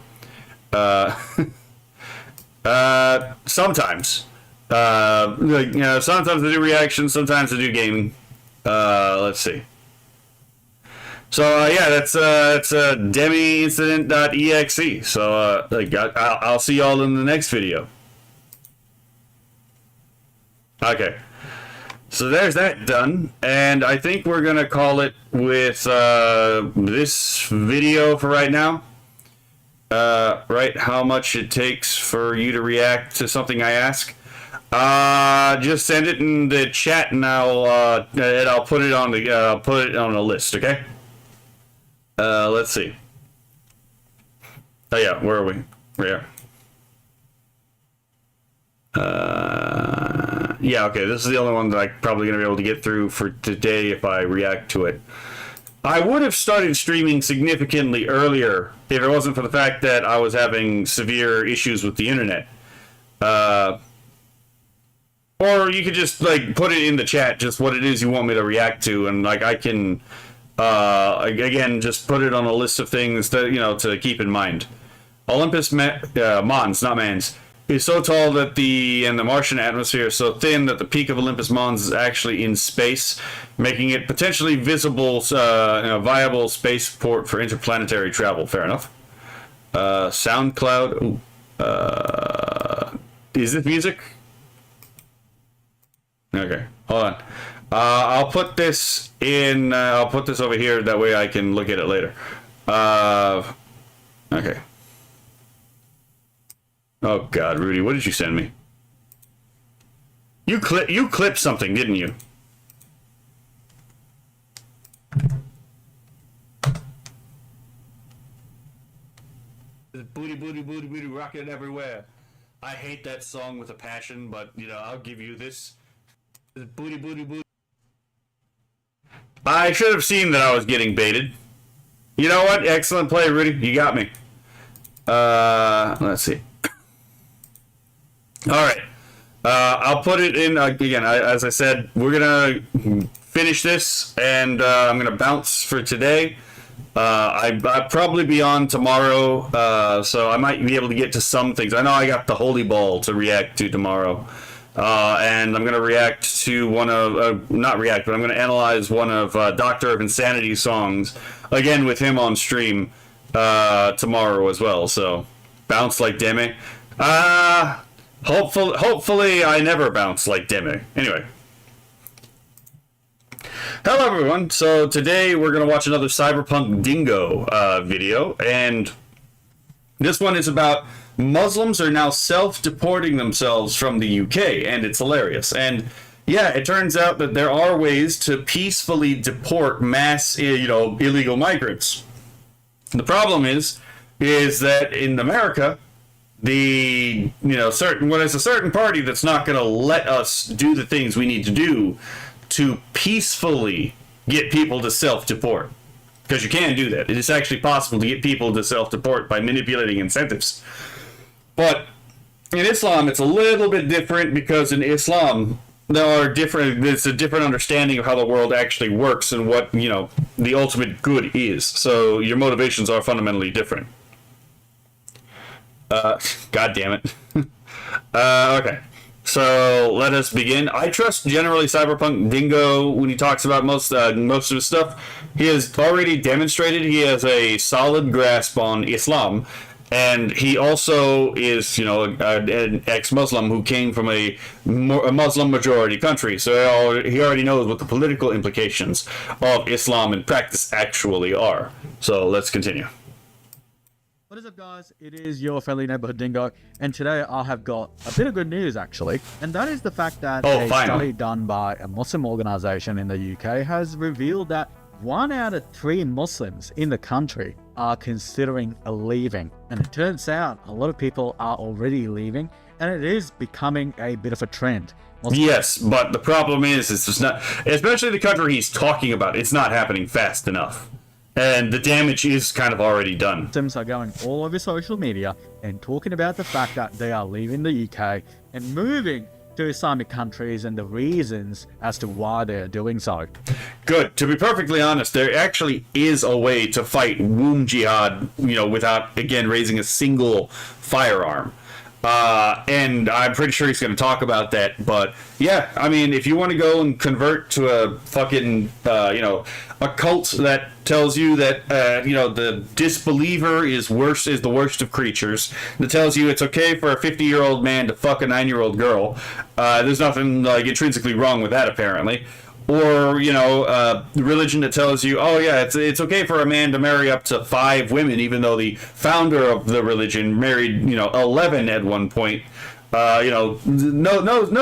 Sometimes. Sometimes I do reactions, sometimes I do gaming. Let's see. So yeah, that's demiincident.exe. So I'll see y'all in the next video. Okay. So there's that done, and I think we're gonna call it with this video for right now. Right, how much it takes for you to react to something I ask. Just send it in the chat, and I'll put it on the list. Okay. Let's see. Oh yeah, where are we? Where? Yeah, okay, this is the only one that I'm probably going to be able to get through for today if I react to it. I would have started streaming significantly earlier if it wasn't for the fact that I was having severe issues with the internet. Or you could just, like, put it in the chat, just what it is you want me to react to, and, like, I can, again, just put it on a list of things that, you know, to keep in mind. Olympus Mons, not Mans, is so tall that the Martian atmosphere is so thin that the peak of Olympus Mons is actually in space, making it potentially visible, viable spaceport for interplanetary travel. Fair enough. SoundCloud. Ooh. Is this music? Okay, hold on. I'll put this in. I'll put this over here. That way I can look at it later. Okay. Oh God, Rudy, what did you send me? You clipped something, didn't you? Booty, booty, booty, booty, rocking everywhere. I hate that song with a passion, but you know, I'll give you this. Booty, booty, booty. I should have seen that I was getting baited. You know what? Excellent play, Rudy. You got me. Let's see. All right, I'll put it in again. As I said, we're gonna finish this, and I'm gonna bounce for today. I'll probably be on tomorrow, so I might be able to get to some things. I know I got the Holy Ball to react to tomorrow, and I'm gonna react to one of not react, but I'm gonna analyze one of Doctor of Insanity's songs again with him on stream tomorrow as well. So bounce like Demi. Hopefully I never bounce like Demi. Anyway. Hello everyone. So today we're going to watch another Cyberpunk Dingo video, and this one is about Muslims are now self-deporting themselves from the UK, and it's hilarious. And yeah, it turns out that there are ways to peacefully deport mass, illegal migrants. The problem is that in America, when it's a certain party that's not going to let us do the things we need to do to peacefully get people to self-deport. Because you can do that. It is actually possible to get people to self-deport by manipulating incentives. But in Islam, it's a little bit different, because in Islam, it's a different understanding of how the world actually works and what, the ultimate good is. So your motivations are fundamentally different. God damn it. Okay. So let us begin. I trust generally Cyberpunk Dingo when he talks about most of his stuff. He has already demonstrated he has a solid grasp on Islam, and he also is, an ex-Muslim who came from a Muslim majority country. So he already knows what the political implications of Islam in practice actually are. So let's continue. What is up, guys? It is your friendly neighborhood Dingo, and today I have got a bit of good news, actually, and that is the fact that a study done by a Muslim organization in the UK has revealed that 1 out of 3 Muslims in the country are considering leaving, and it turns out a lot of people are already leaving, and it is becoming a bit of a trend. Yes, but the problem is it's just not, especially the country he's talking about, it's not happening fast enough. And the damage is kind of already done. Muslims are going all over social media and talking about the fact that they are leaving the UK and moving to Islamic countries and the reasons as to why they are doing so. Good. To be perfectly honest, there actually is a way to fight womb jihad, without, again, raising a single firearm. And I'm pretty sure he's going to talk about that. But yeah, I mean, if you want to go and convert to a fucking, a cult that tells you that, the disbeliever is the worst of creatures, that tells you it's okay for a 50-year-old man to fuck a 9-year-old girl, there's nothing like intrinsically wrong with that, apparently. Or, religion that tells you, oh yeah, it's okay for a man to marry up to 5 women, even though the founder of the religion married, 11 at one point. No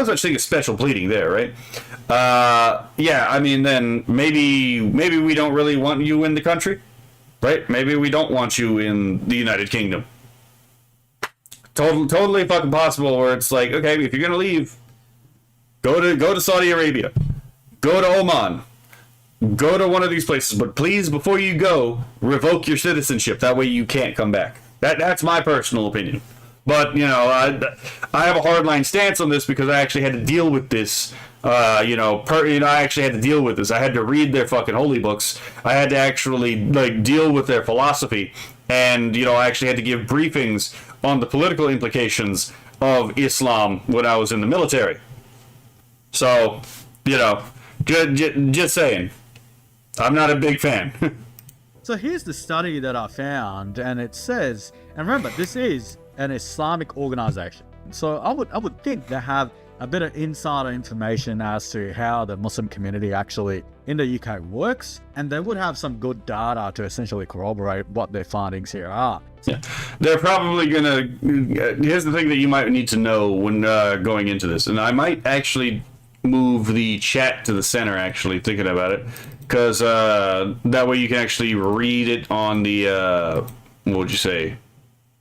such thing as special pleading there, right? Yeah, I mean, then maybe we don't really want you in the country, right? Maybe we don't want you in the United Kingdom. Totally fucking possible where it's like, okay, if you're gonna leave, go to Saudi Arabia. Go to Oman. Go to one of these places, but please, before you go, revoke your citizenship. That way you can't come back. That's my personal opinion. But, I have a hardline stance on this because I actually had to deal with this. I actually had to deal with this. I had to read their fucking holy books. I had to actually, deal with their philosophy. And, I actually had to give briefings on the political implications of Islam when I was in the military. So, just saying, I'm not a big fan. So here's the study that I found, and it says, and remember, this is an Islamic organization. So I would think they have a bit of insider information as to how the Muslim community actually in the UK works, and they would have some good data to essentially corroborate what their findings here are. Yeah. They're probably gonna. Here's the thing that you might need to know when going into this, and I might actually move the chat to the center, actually, thinking about it, because that way you can actually read it on the what would you say,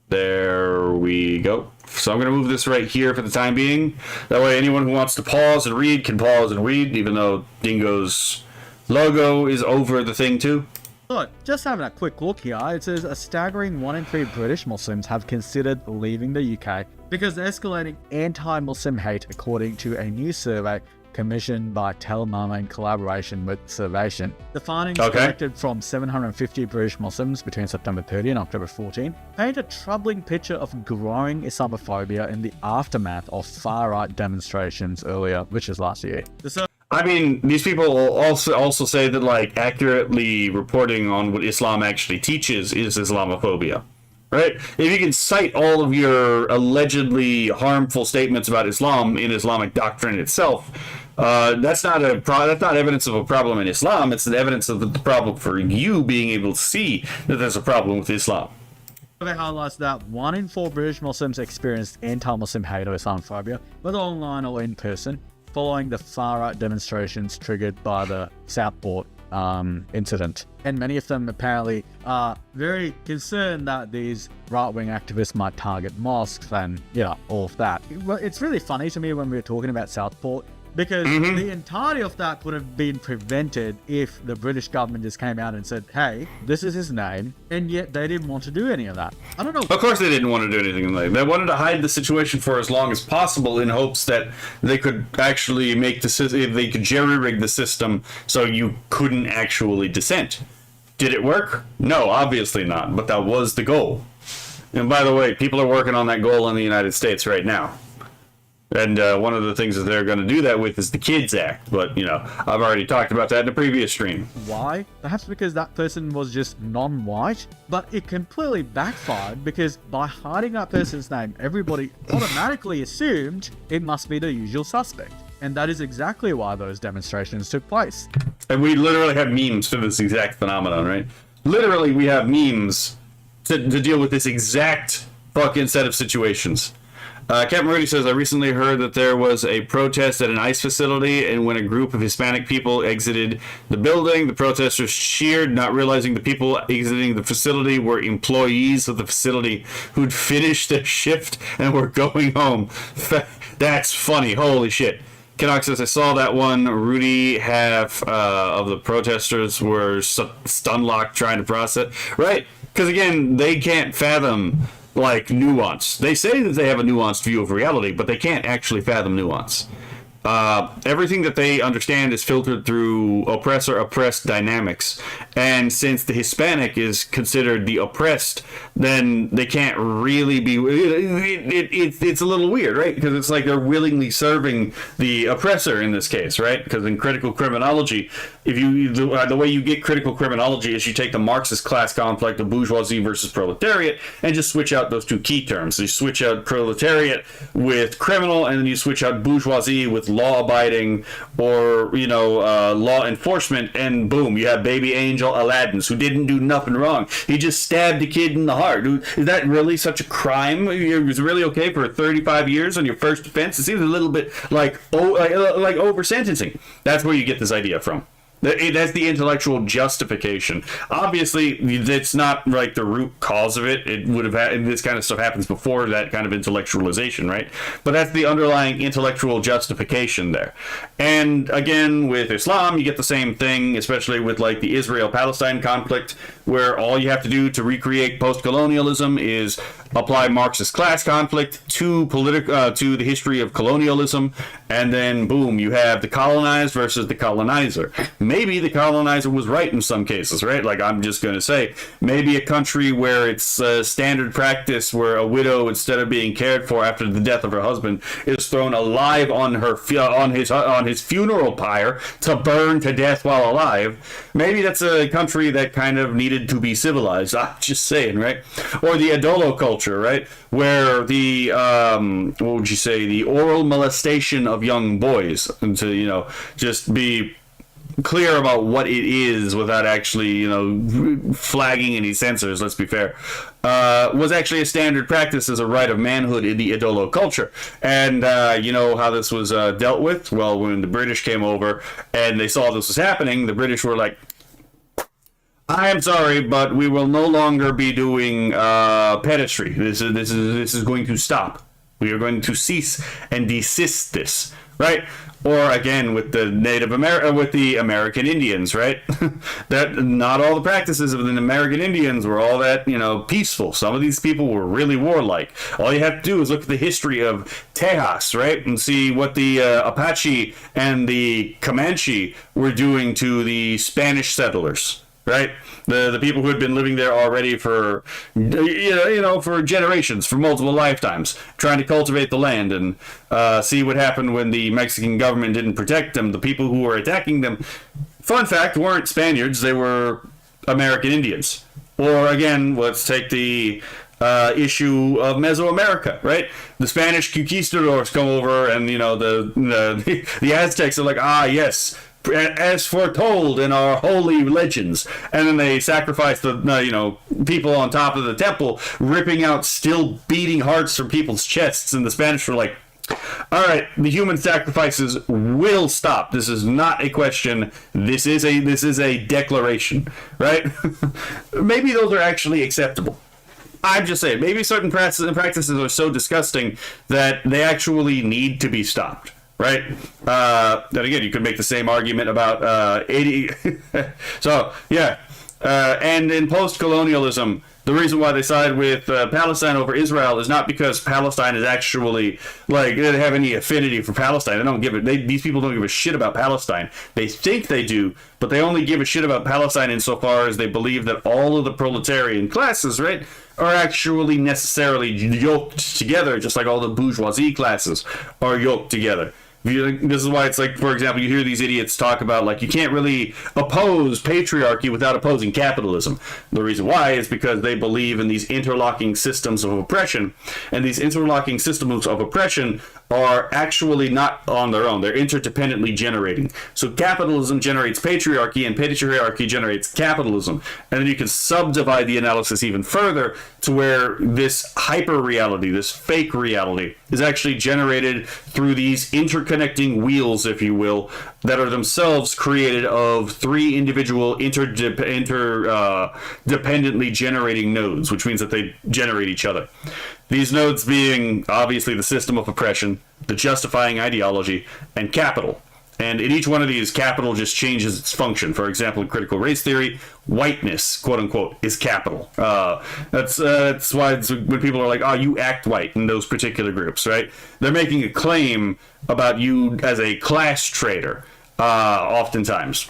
there we go. So I'm going to move this right here for the time being, that way anyone who wants to pause and read can pause and read, even though Dingo's logo is over the thing too. Look, just having a quick look here, it says a staggering 1 in 3 British Muslims have considered leaving the UK because of escalating anti-Muslim hate, according to a new survey commissioned by Telmama in collaboration with Survation. The findings collected from 750 British Muslims between September 30 and October 14 paint a troubling picture of growing Islamophobia in the aftermath of far-right demonstrations earlier, which is last year. I mean, these people also say that, accurately reporting on what Islam actually teaches is Islamophobia, right? If you can cite all of your allegedly harmful statements about Islam in Islamic doctrine itself, that's not evidence of a problem in Islam. It's an evidence of the problem for you being able to see that there's a problem with Islam. It highlights that 1 in 4 British Muslims experienced anti-Muslim hate or Islamophobia, whether online or in person, following the far-right demonstrations triggered by the Southport incident. And many of them apparently are very concerned that these right-wing activists might target mosques and, all of that. It's really funny to me when we were talking about Southport, because the entirety of that could have been prevented if the British government just came out and said, hey, this is his name, and yet they didn't want to do any of that. I don't know. Of course they didn't want to do anything like that. They wanted to hide the situation for as long as possible in hopes that they could actually they could jerry-rig the system so you couldn't actually dissent. Did it work? No, obviously not, but that was the goal. And by the way, people are working on that goal in the United States right now. And one of the things that they're going to do that with is the Kids Act. But, I've already talked about that in a previous stream. Why? Perhaps because that person was just non-white. But it completely backfired because by hiding that person's name, everybody automatically assumed it must be the usual suspect. And that is exactly why those demonstrations took place. And we literally have memes for this exact phenomenon, right? Literally, we have memes to deal with this exact fucking set of situations. Captain Rudy says, I recently heard that there was a protest at an ICE facility, and when a group of Hispanic people exited the building, the protesters cheered, not realizing the people exiting the facility were employees of the facility who'd finished their shift and were going home. That's funny. Holy shit. Canuck says, I saw that one. Rudy, half of the protesters were stun-locked trying to process. Right. Because, again, they can't fathom nuance. They say that they have a nuanced view of reality, but they can't actually fathom nuance. everything that they understand is filtered through oppressor-oppressed dynamics. And since the Hispanic is considered the oppressed, then they can't really be... It's a little weird, right? Because it's like they're willingly serving the oppressor in this case, right? Because in critical criminology, if you the way you get critical criminology is you take the Marxist class conflict of bourgeoisie versus proletariat and just switch out those two key terms. So you switch out proletariat with criminal, and then you switch out bourgeoisie with law-abiding or, law enforcement, and boom, you have baby angel Aladdin's who didn't do nothing wrong. He just stabbed a kid in the heart. Is that really such a crime? It was really okay for 35 years on your first offense? It seems a little bit like over-sentencing. That's where you get this idea from. That's the intellectual justification. Obviously, that's not like the root cause of it. It would have had, this kind of stuff happens before that kind of intellectualization, right? But that's the underlying intellectual justification there. And again, with Islam, you get the same thing, especially with like the Israel-Palestine conflict, where all you have to do to recreate post-colonialism is apply Marxist class conflict to the history of colonialism, and then boom, you have the colonized versus the colonizer. Maybe the colonizer was right in some cases, right? Like, I'm just going to say, maybe a country where it's standard practice where a widow, instead of being cared for after the death of her husband, is thrown alive on his funeral pyre to burn to death while alive. Maybe that's a country that kind of needed to be civilized. I'm just saying, right? Or the Adolo culture, right? Where the the oral molestation of young boys, and to just be clear about what it is without actually flagging any censors, let's be fair, was actually a standard practice as a rite of manhood in the Adolo culture. And how this was dealt with? Well, when the British came over and they saw this was happening, the British were like, I am sorry, but we will no longer be doing pedestry. This is going to stop. We are going to cease and desist this, right? Or again with the with the American Indians, right? That not all the practices of the American Indians were all that peaceful. Some of these people were really warlike. All you have to do is look at the history of Tejas, right, and see what the Apache and the Comanche were doing to the Spanish settlers. Right, the people who had been living there already for for generations, for multiple lifetimes, trying to cultivate the land, and see what happened when the Mexican government didn't protect them. The people who were attacking them, fun fact, weren't Spaniards; they were American Indians. Or again, let's take the issue of Mesoamerica, right? The Spanish conquistadors come over, and the Aztecs are like, yes, as foretold in our holy legends, and then they sacrifice the people on top of the temple, ripping out still beating hearts from people's chests, and the Spanish were like, all right, the human sacrifices will stop. This is not a question. This is a declaration, right? Maybe those are actually acceptable. I'm just saying, maybe certain practices are so disgusting that they actually need to be stopped. Right? Then again, you could make the same argument about 80. So, yeah. And in post-colonialism, the reason why they side with Palestine over Israel is not because Palestine is actually, they have any affinity for Palestine. They don't give it. These people don't give a shit about Palestine. They think they do, but they only give a shit about Palestine insofar as they believe that all of the proletarian classes, right, are actually necessarily yoked together, just like all the bourgeoisie classes are yoked together. This is why it's like, for example, you hear these idiots talk about, you can't really oppose patriarchy without opposing capitalism. The reason why is because they believe in these interlocking systems of oppression, and these interlocking systems of oppression are actually not on their own. They're interdependently generating. So capitalism generates patriarchy, and patriarchy generates capitalism. And then you can subdivide the analysis even further to where this hyper reality, this fake reality, is actually generated through these interconnecting wheels, if you will, that are themselves created of three individual interdependently generating nodes, which means that they generate each other. These nodes being obviously the system of oppression, the justifying ideology, and capital. And in each one of these, capital just changes its function. For example, in critical race theory, whiteness, quote unquote, is capital. That's why when people are like, "Oh, you act white," in those particular groups, right? They're making a claim about you as a class traitor, oftentimes.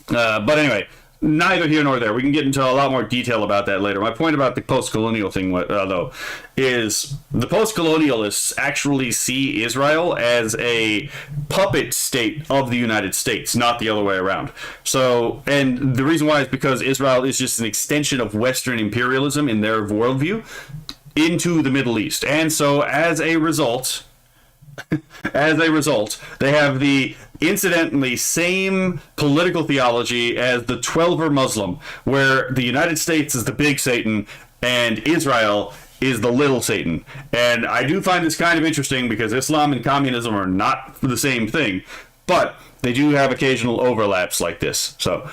But anyway, neither here nor there. We can get into a lot more detail about that later. My point about the post-colonial thing, though, is the post-colonialists actually see Israel as a puppet state of the United States, not the other way around. So, and the reason why is because Israel is just an extension of Western imperialism in their worldview into the Middle East. And so, as a result, they have the incidentally same political theology as the Twelver Muslim, where the United States is the big Satan and Israel is the little Satan. And I do find this kind of interesting because Islam and communism are not the same thing, but they do have occasional overlaps like this. So,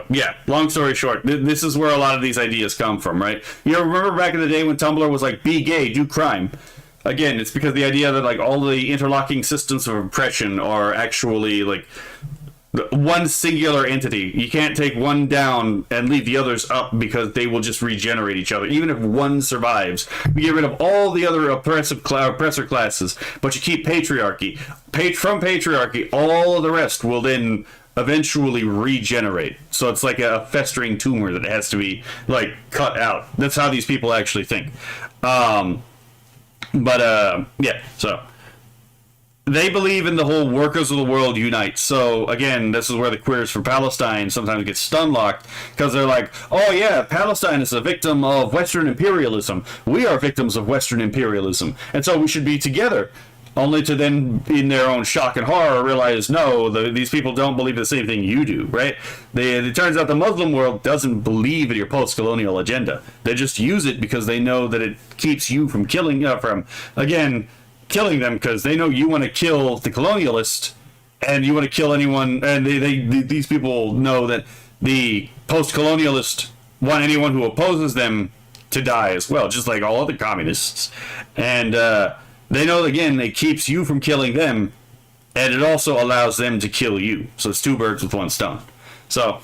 yeah, long story short, this is where a lot of these ideas come from, right? You remember back in the day when Tumblr was like, be gay, do crime. Again, it's because the idea that like all the interlocking systems of oppression are actually like one singular entity. You can't take one down and leave the others up because they will just regenerate each other. Even if one survives, you get rid of all the other oppressor classes, but you keep patriarchy. From patriarchy, all of the rest will then eventually regenerate. So it's like a festering tumor that has to be like cut out. That's how these people actually think. Yeah, so they believe in the whole workers of the world unite. So again, this is where the queers for Palestine sometimes get stun-locked because they're like, oh yeah, Palestine is a victim of Western imperialism. We are victims of Western imperialism. And so we should be together. Only to then, in their own shock and horror, realize, no, these people don't believe the same thing you do, right? It turns out the Muslim world doesn't believe in your post-colonial agenda. They just use it because they know that it keeps you from killing them, because they know you want to kill the colonialist, and you want to kill anyone, and these people know that the post-colonialist want anyone who opposes them to die as well, just like all other communists. And, they know, again, it keeps you from killing them, and it also allows them to kill you. So it's two birds with one stone. So,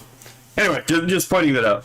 anyway, just pointing that out.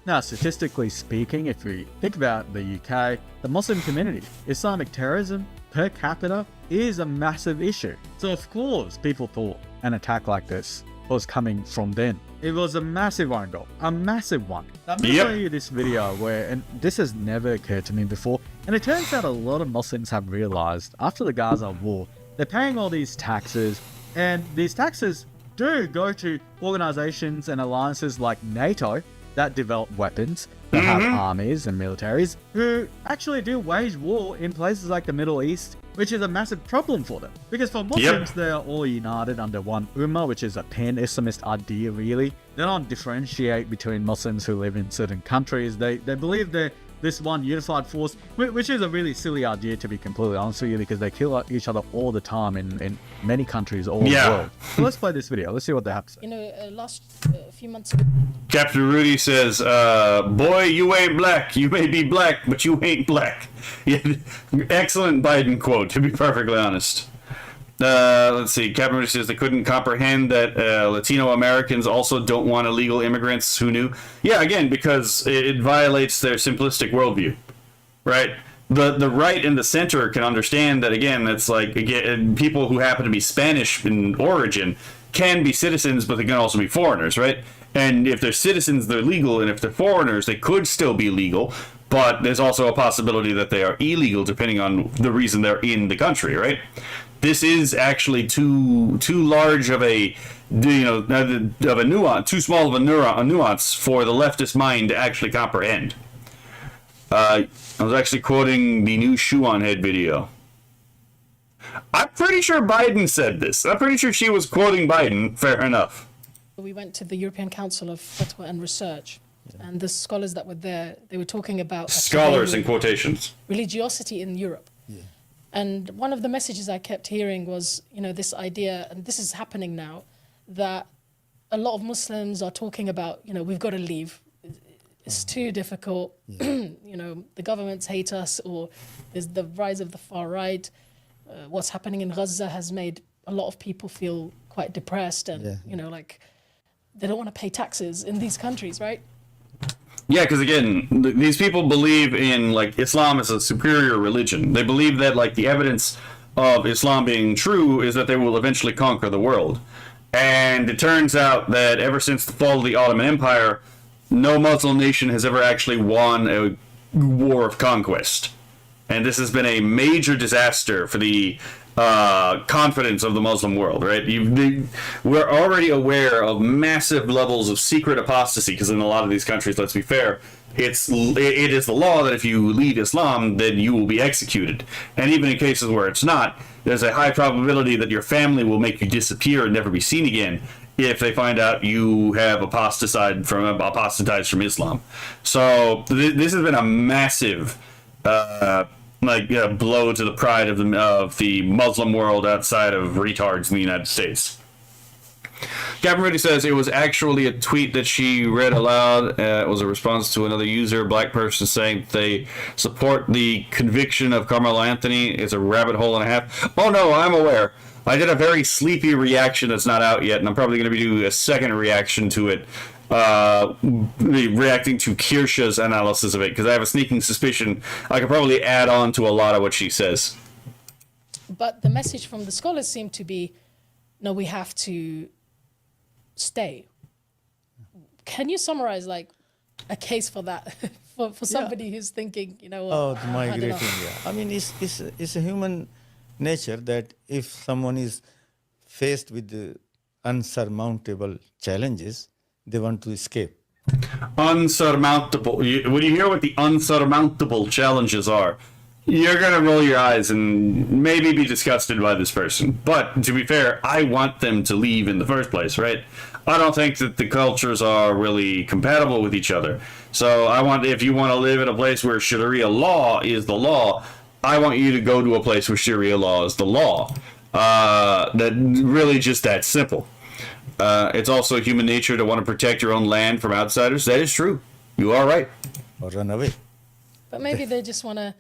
Now, statistically speaking, if we think about the UK, the Muslim community, Islamic terrorism per capita is a massive issue. So of course, people thought an attack like this was coming from them. It was a massive angle, a massive one. I'm going to show you this video where, and this has never occurred to me before, and it turns out a lot of Muslims have realized after the Gaza war, they're paying all these taxes, and these taxes do go to organizations and alliances like NATO that develop weapons, that have armies and militaries, who actually do wage war in places like the Middle East, which is a massive problem for them. Because for Muslims, they are all united under one ummah, which is a pan-Islamist idea, really. They don't differentiate between Muslims who live in certain countries. They believe they're this one unified force, which is a really silly idea, to be completely honest with you, because they kill each other all the time in many countries all over the world. So let's play this video. Let's see what they have to say. You know, last few months ago. Captain Rudy says, boy, you ain't black. You may be black, but you ain't black. Excellent Biden quote, to be perfectly honest. Let's see. Captain Rudy says they couldn't comprehend that Latino Americans also don't want illegal immigrants. Who knew? Yeah, again, because it violates their simplistic worldview, right? The right and the center can understand that, again, it's like, again, people who happen to be Spanish in origin can be citizens, but they can also be foreigners, right? And if they're citizens, they're legal, and if they're foreigners, they could still be legal, but there's also a possibility that they are illegal depending on the reason they're in the country, right? This is actually too large of a, of a nuance, too small of a nuance for the leftist mind to actually comprehend. I was actually quoting the new Shoe on Head video. I'm pretty sure Biden said this. I'm pretty sure she was quoting Biden. Fair enough. We went to the European Council of Fatwa and Research, and the scholars that were there, they were talking about scholars in quotations, religiosity in Europe. And one of the messages I kept hearing was, this idea, and this is happening now, that a lot of Muslims are talking about, we've got to leave. It's too difficult. The governments hate us, or there's the rise of the far right. what's happening in Gaza has made a lot of people feel quite depressed and, you know, like they don't want to pay taxes in these countries, right? Yeah, because again, these people believe in, like, Islam as a superior religion. They believe that, like, the evidence of Islam being true is that they will eventually conquer the world. And it turns out that ever since the fall of the Ottoman Empire, no Muslim nation has ever actually won a war of conquest. And this has been a major disaster for the confidence of the Muslim world, right? We're already aware of massive levels of secret apostasy, because in a lot of these countries, let's be fair, it is the law that if you leave Islam, then you will be executed. And even in cases where it's not, there's a high probability that your family will make you disappear and never be seen again if they find out you have apostatized from Islam. So this has been a massive blow to the pride of the Muslim world outside of retards in the United States. Gavin Moody says it was actually a tweet that she read aloud. It was a response to another user, a black person, saying they support the conviction of Carmelo Anthony. It's a rabbit hole and a half. Oh no, I'm aware. I did a very sleepy reaction that's not out yet, and I'm probably going to be doing a second reaction to it, reacting to Kirsha's analysis of it, because I have a sneaking suspicion I could probably add on to a lot of what she says. But the message from the scholars seemed to be, no, we have to stay. Can you summarize like a case for that for somebody who's thinking, you know, the migrating? I mean, it's a human nature that if someone is faced with the unsurmountable challenges, they want to escape. Unsurmountable. When you hear what the unsurmountable challenges are, you're going to roll your eyes and maybe be disgusted by this person. But to be fair, I want them to leave in the first place, right? I don't think that the cultures are really compatible with each other. So if you want to live in a place where Sharia law is the law, I want you to go to a place where Sharia law is the law. That really just that simple. It's also human nature to want to protect your own land from outsiders. That is true. You are right. Or run away. But maybe they just want to...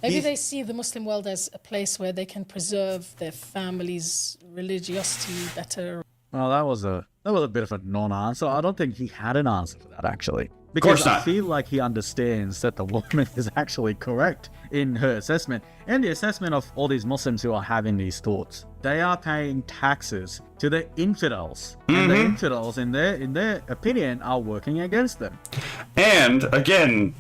Maybe they see the Muslim world as a place where they can preserve their family's religiosity better. Well, that was a bit of a non-answer. I don't think he had an answer for that, actually. Because I feel like he understands that the woman is actually correct in her assessment and the assessment of all these Muslims who are having these thoughts. They are paying taxes to the infidels, and the infidels, in their opinion, are working against them. And again,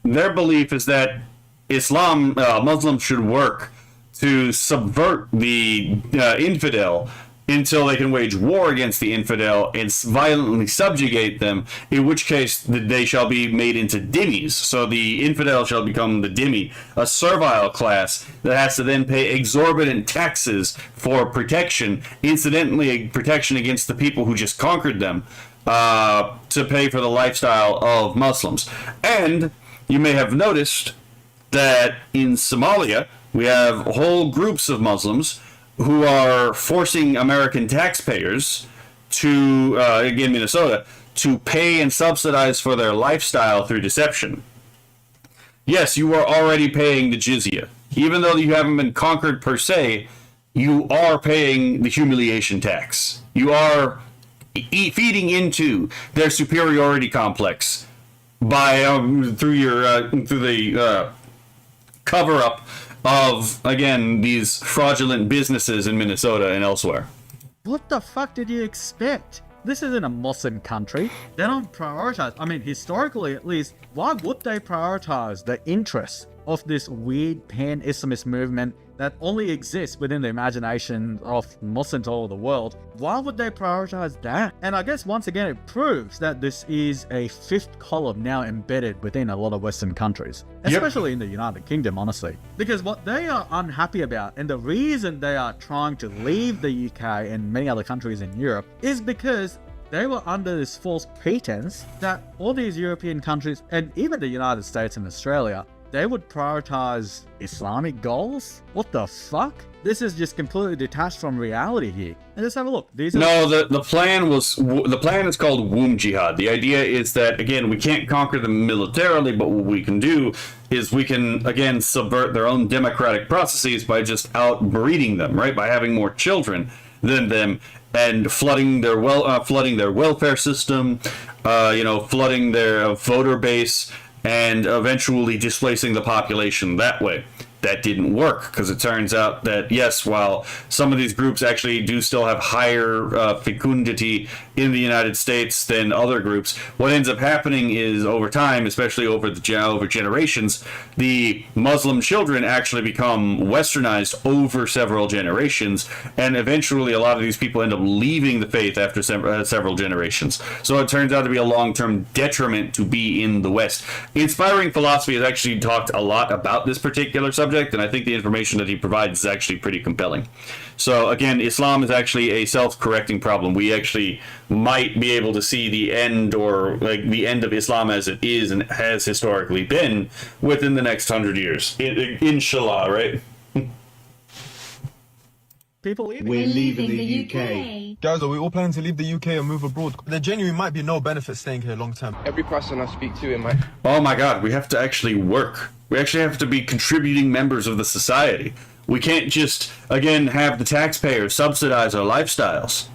their belief is that Muslims should work to subvert the infidel until they can wage war against the infidel and violently subjugate them, in which case they shall be made into dhimmis. So the infidel shall become the dhimmi, a servile class that has to then pay exorbitant taxes for protection, incidentally protection against the people who just conquered them, to pay for the lifestyle of Muslims. And you may have noticed that in Somalia, we have whole groups of Muslims who are forcing American taxpayers to, again, Minnesota, to pay and subsidize for their lifestyle through deception. Yes, you are already paying the jizya. Even though you haven't been conquered per se, you are paying the humiliation tax. You are feeding into their superiority complex by through the cover-up of, again, these fraudulent businesses in Minnesota and elsewhere. What the fuck did you expect? This isn't a Muslim country. They don't prioritize. I mean, historically at least, why would they prioritize the interests of this weird pan-Islamist movement that only exists within the imagination of Muslims all over the world? Why would they prioritize that? And I guess once again it proves that this is a fifth column now embedded within a lot of Western countries, especially in the United Kingdom, honestly. Because what they are unhappy about, and the reason they are trying to leave the UK and many other countries in Europe, is because they were under this false pretense that all these European countries, and even the United States and Australia, they would prioritize Islamic goals? What the fuck? This is just completely detached from reality here. And let's have a look. These are the plan is called womb jihad. The idea is that, again, we can't conquer them militarily, but what we can do is we can, again, subvert their own democratic processes by just outbreeding them, right? By having more children than them and flooding their welfare system, flooding their voter base, and eventually displacing the population that way. That didn't work, because it turns out that, yes, while some of these groups actually do still have higher fecundity in the United States than other groups, what ends up happening is, over time, especially over generations, the Muslim children actually become westernized over several generations, and eventually a lot of these people end up leaving the faith after several generations. So it turns out to be a long-term detriment to be in the West. Inspiring Philosophy has actually talked a lot about this particular subject, and I think the information that he provides is actually pretty compelling. So again, Islam is actually a self-correcting problem. We actually might be able to see the end, or like the end of Islam as it is and has historically been, within the next 100 years. Inshallah, right? People leaving. We're leaving the UK. Guys, are we all planning to leave the UK and move abroad? There genuinely might be no benefit staying here long term. Every person I speak to in my... Oh my god, we have to actually work. We actually have to be contributing members of the society. We can't just, again, have the taxpayers subsidize our lifestyles.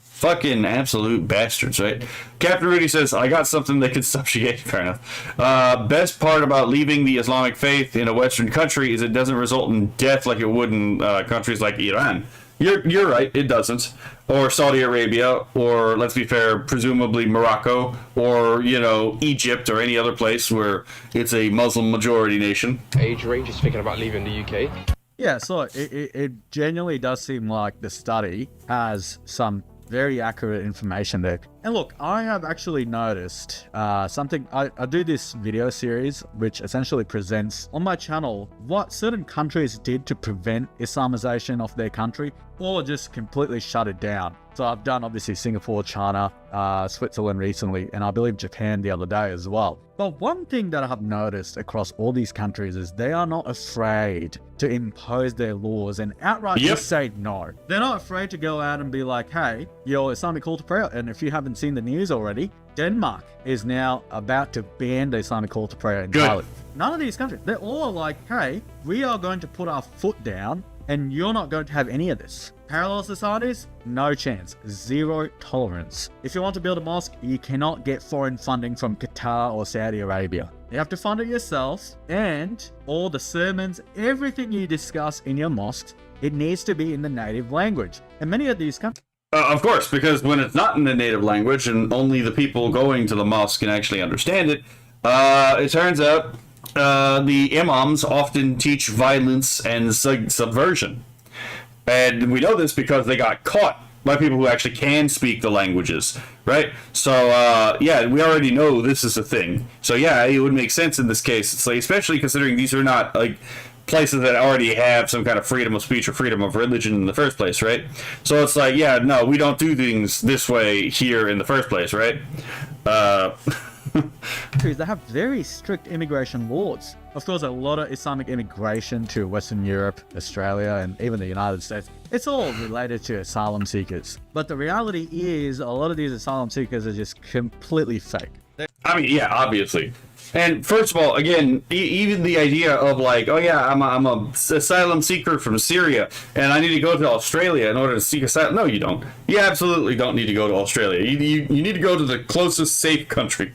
Fucking absolute bastards, right? Captain Rudy says, I got something that can subjugate. Fair enough. Best part about leaving the Islamic faith in a Western country is it doesn't result in death like it would in countries like Iran. You're right, it doesn't. Or Saudi Arabia, or, let's be fair, presumably Morocco, or, Egypt, or any other place where it's a Muslim majority nation. Age range is thinking about leaving the UK. Yeah, so it genuinely does seem like the study has some very accurate information there. And look, I have actually noticed something. I do this video series which essentially presents on my channel what certain countries did to prevent Islamization of their country, or just completely shut it down. So I've done obviously Singapore, China, Switzerland recently, and I believe Japan the other day as well. But one thing that I have noticed across all these countries is they are not afraid to impose their laws and outright just say no. They're not afraid to go out and be like, hey, your Islamic call to prayer. And if you haven't seen the news already, Denmark is now about to ban the Islamic call to prayer entirely. None of these countries, they're all like, hey, we are going to put our foot down and you're not going to have any of this. Parallel societies? No chance. Zero tolerance. If you want to build a mosque, you cannot get foreign funding from Qatar or Saudi Arabia. You have to fund it yourself, and all the sermons, everything you discuss in your mosques, it needs to be in the native language. And many of these countries... Of course, because when it's not in the native language and only the people going to the mosque can actually understand it, it turns out the imams often teach violence and subversion. And we know this because they got caught by people who actually can speak the languages, right? So, yeah, we already know this is a thing. So, yeah, it would make sense in this case. It's like, especially considering these are not, like, places that already have some kind of freedom of speech or freedom of religion in the first place, right? So it's like, yeah, no, we don't do things this way here in the first place, right? They have very strict immigration laws. Of course, a lot of Islamic immigration to Western Europe, Australia, and even the United States, it's all related to asylum seekers. But the reality is, a lot of these asylum seekers are just completely fake. I mean, yeah, obviously. And first of all, again, even the idea of like, oh yeah, I'm a asylum seeker from Syria, and I need to go to Australia in order to seek asylum. No, you don't. You absolutely don't need to go to Australia. You need to go to the closest safe country.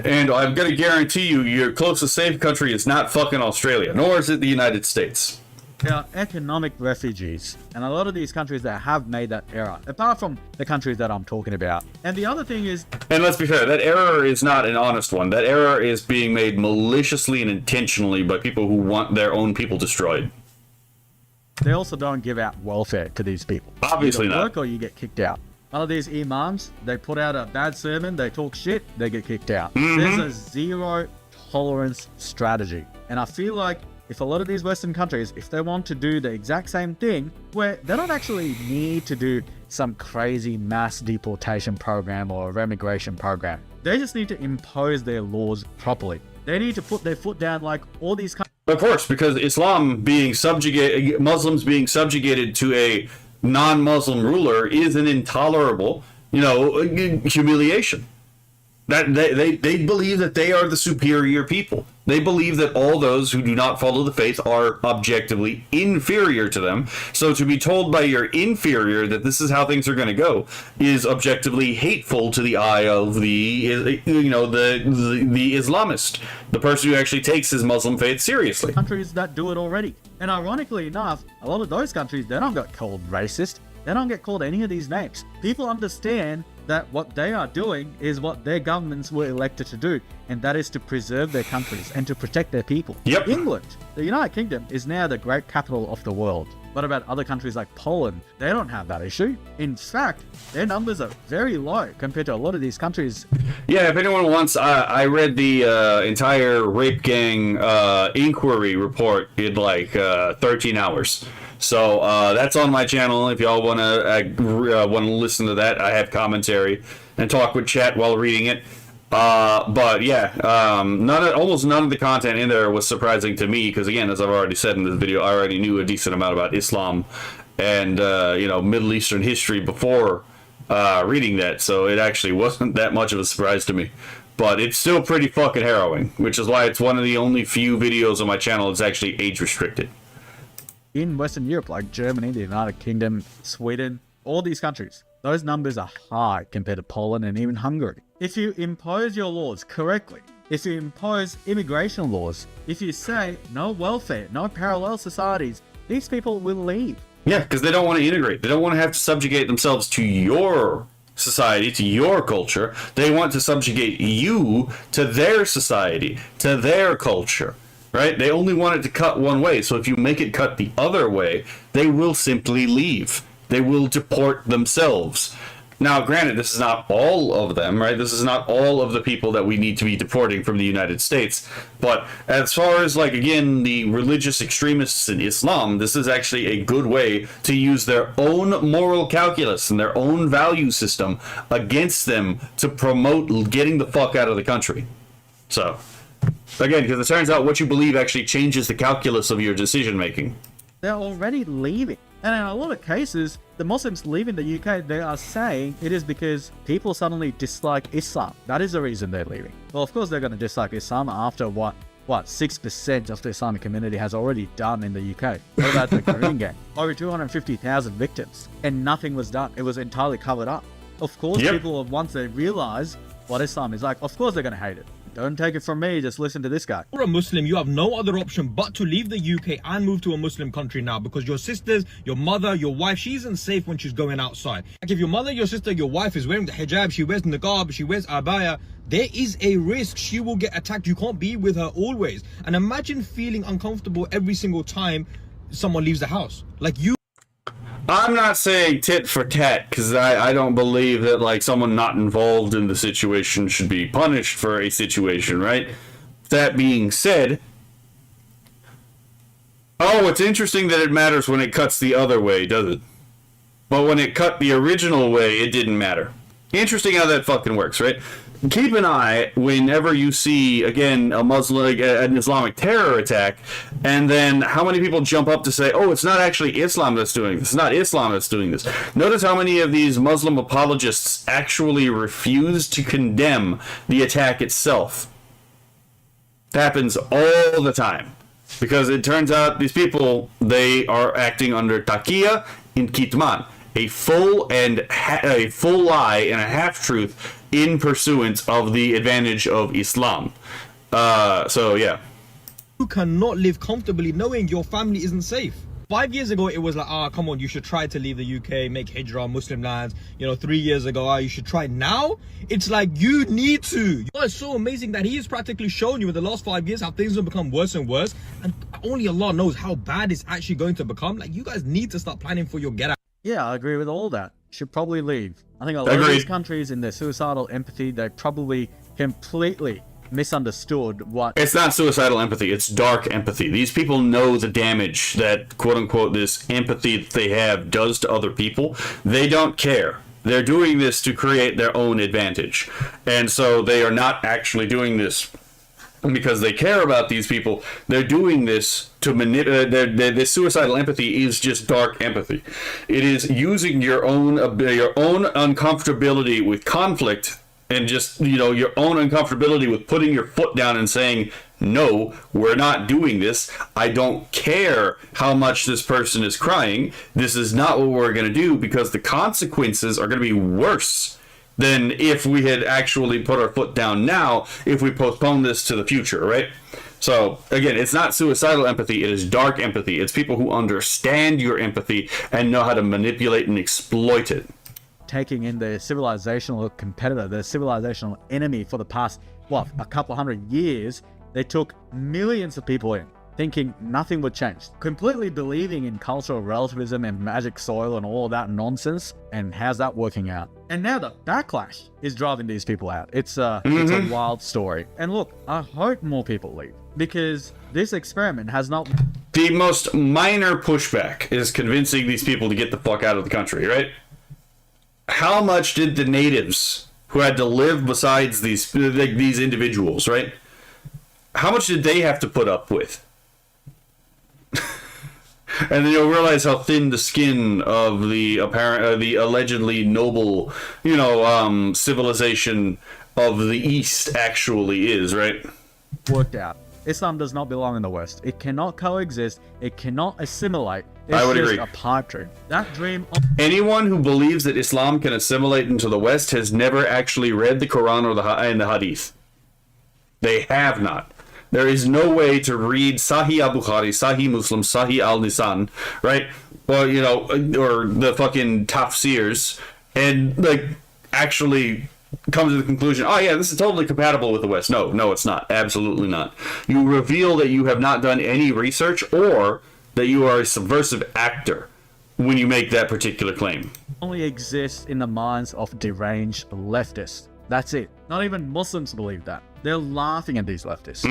And I'm going to guarantee you, your closest safe country is not fucking Australia, nor is it the United States. They are economic refugees, and a lot of these countries that have made that error, apart from the countries that I'm talking about. And the other thing is... And let's be fair, that error is not an honest one. That error is being made maliciously and intentionally by people who want their own people destroyed. They also don't give out welfare to these people. Obviously not. Work or you get kicked out. All of these imams, they put out a bad sermon, they talk shit, they get kicked out. There's a zero tolerance strategy. And I feel like if a lot of these Western countries, if they want to do the exact same thing, where they don't actually need to do some crazy mass deportation program or remigration program, they just need to impose their laws properly. They need to put their foot down like all these countries. Of course, because Muslims being subjugated to a non-Muslim ruler is an intolerable, humiliation. That they believe that they are the superior people. They believe that all those who do not follow the faith are objectively inferior to them. So to be told by your inferior that this is how things are going to go is objectively hateful to the eye of the Islamist, the person who actually takes his Muslim faith seriously. Countries that do it already. And ironically enough, a lot of those countries, they don't get called racist. They don't get called any of these names. People understand that what they are doing is what their governments were elected to do, and that is to preserve their countries and to protect their people. Yep. England, the United Kingdom, is now the great capital of the world. What about other countries like Poland? They don't have that issue. In fact, their numbers are very low compared to a lot of these countries. Yeah, if anyone wants, I read the entire rape gang inquiry report in like 13 hours. So that's on my channel. If y'all want to listen to that, I have commentary and talk with chat while reading it. But yeah, almost none of the content in there was surprising to me because, again, as I've already said in this video, I already knew a decent amount about Islam and Middle Eastern history before reading that. So it actually wasn't that much of a surprise to me. But it's still pretty fucking harrowing, which is why it's one of the only few videos on my channel that's actually age restricted. In Western Europe, like Germany, the United Kingdom, Sweden, all these countries, those numbers are high compared to Poland and even Hungary. If you impose your laws correctly, if you impose immigration laws, if you say no welfare, no parallel societies, these people will leave. Yeah, because they don't want to integrate. They don't want to have to subjugate themselves to your society, to your culture. They want to subjugate you to their society, to their culture. Right? They only want it to cut one way. So if you make it cut the other way, they will simply leave. They will deport themselves. Now, granted, this is not all of them, right? This is not all of the people that we need to be deporting from the United States. But as far as, like, again, the religious extremists in Islam, this is actually a good way to use their own moral calculus and their own value system against them to promote getting the fuck out of the country. So, again, because it turns out what you believe actually changes the calculus of your decision making. They're already leaving. And in a lot of cases, the Muslims leaving the UK, they are saying it is because people suddenly dislike Islam. That is the reason they're leaving. Well, of course they're going to dislike Islam after what 6% of the Islamic community has already done in the UK. What about the Korean gang? Over 250,000 victims, and nothing was done. It was entirely covered up. Of course, people, once they realize what Islam is like, of course they're going to hate it. Don't take it from me, just listen to this guy. You're a Muslim, you have no other option but to leave the UK and move to a Muslim country now, because your sisters, your mother, your wife, she isn't safe when she's going outside. Like if your mother, your sister, your wife is wearing the hijab, she wears niqab, she wears abaya, there is a risk she will get attacked. You can't be with her always. And imagine feeling uncomfortable every single time someone leaves the house. Like you. I'm not saying tit for tat, because I don't believe that, like, someone not involved in the situation should be punished for a situation, right? That being said, it's interesting that it matters when it cuts the other way, does it? But when it cut the original way, it didn't matter. Interesting how that fucking works, right? Keep an eye whenever you see, again, an Islamic terror attack, and then how many people jump up to say, oh, it's not actually Islam that's doing this. It's not Islam that's doing this. Notice how many of these Muslim apologists actually refuse to condemn the attack itself. It happens all the time. Because it turns out these people, they are acting under taqiyya in kitman. A full lie and a half-truth in pursuance of the advantage of Islam. So, yeah. You cannot live comfortably knowing your family isn't safe. 5 years ago, it was like, come on, you should try to leave the UK, make hijrah, Muslim lands. 3 years ago, you should try. Now, it's like, you need to. It's so amazing that he has practically shown you in the last 5 years how things have become worse and worse. And only Allah knows how bad it's actually going to become. Like, you guys need to start planning for your get out. Yeah, I agree with all that. Should probably leave. I think a lot of these countries in their suicidal empathy, they probably completely misunderstood what... It's not suicidal empathy, it's dark empathy. These people know the damage that, quote-unquote, this empathy that they have does to other people. They don't care. They're doing this to create their own advantage. And so they are not actually doing this because they care about these people, they're doing this to manipulate. This suicidal empathy is just dark empathy. It is using your own uncomfortability with conflict and just, your own uncomfortability with putting your foot down and saying, no, we're not doing this. I don't care how much this person is crying. This is not what we're going to do, because the consequences are going to be worse than if we had actually put our foot down now, if we postpone this to the future, right? So, again, it's not suicidal empathy, it is dark empathy. It's people who understand your empathy and know how to manipulate and exploit it. Taking in the civilizational competitor, the civilizational enemy for the past, a couple hundred years, they took millions of people in, thinking nothing would change, completely believing in cultural relativism and magic soil and all that nonsense. And how's that working out? And now the backlash is driving these people out. It's a wild story. And look, I hope more people leave, because this experiment has not... The most minor pushback is convincing these people to get the fuck out of the country, right? How much did the natives who had to live besides these individuals, right? How much did they have to put up with? And then you'll realize how thin the skin of the allegedly noble, civilization of the East actually is, right? Worked out. Islam does not belong in the West. It cannot coexist. It cannot assimilate. It's I would just agree. a pipe dream. That dream... Anyone who believes that Islam can assimilate into the West has never actually read the Quran or the Hadith. They have not. There is no way to read Sahih al-Bukhari, Sahih Muslim, Sahih al-Nisan, right? Well, or the fucking tafsirs, and actually come to the conclusion, oh yeah, this is totally compatible with the West. No, it's not. Absolutely not. You reveal that you have not done any research, or that you are a subversive actor when you make that particular claim. Only exists in the minds of deranged leftists. That's it. Not even Muslims believe that. They're laughing at these leftists.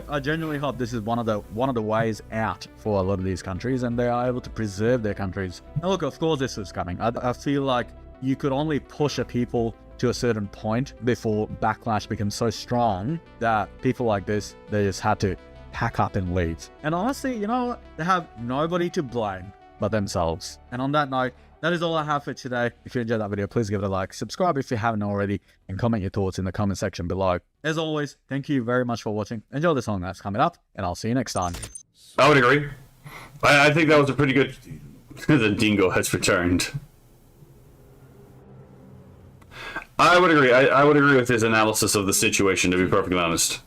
I genuinely hope this is one of the ways out for a lot of these countries, and they are able to preserve their countries. And look, of course this is coming. I feel like you could only push a people to a certain point before backlash becomes so strong that people like this, they just had to pack up and leave. And honestly, they have nobody to blame but themselves. And on that note, that is all I have for today. If you enjoyed that video, please give it a like, subscribe if you haven't already, and comment your thoughts in the comment section below. As always, thank you very much for watching. Enjoy the song that's coming up, and I'll see you next time. I would agree. I think that was a pretty good... The dingo has returned. I would agree. I would agree with his analysis of the situation, to be perfectly honest.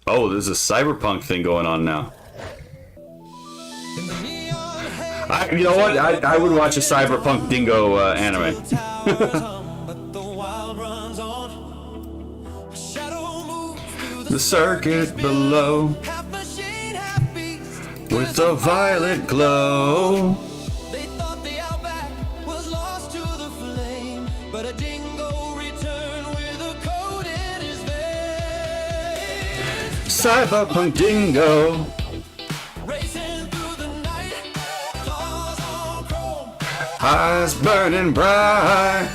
Oh, there's a cyberpunk thing going on now. You know what? I would watch a cyberpunk dingo anime. The circuit below, with a violet glow. Cyberpunk dingo. Eyes burning bright.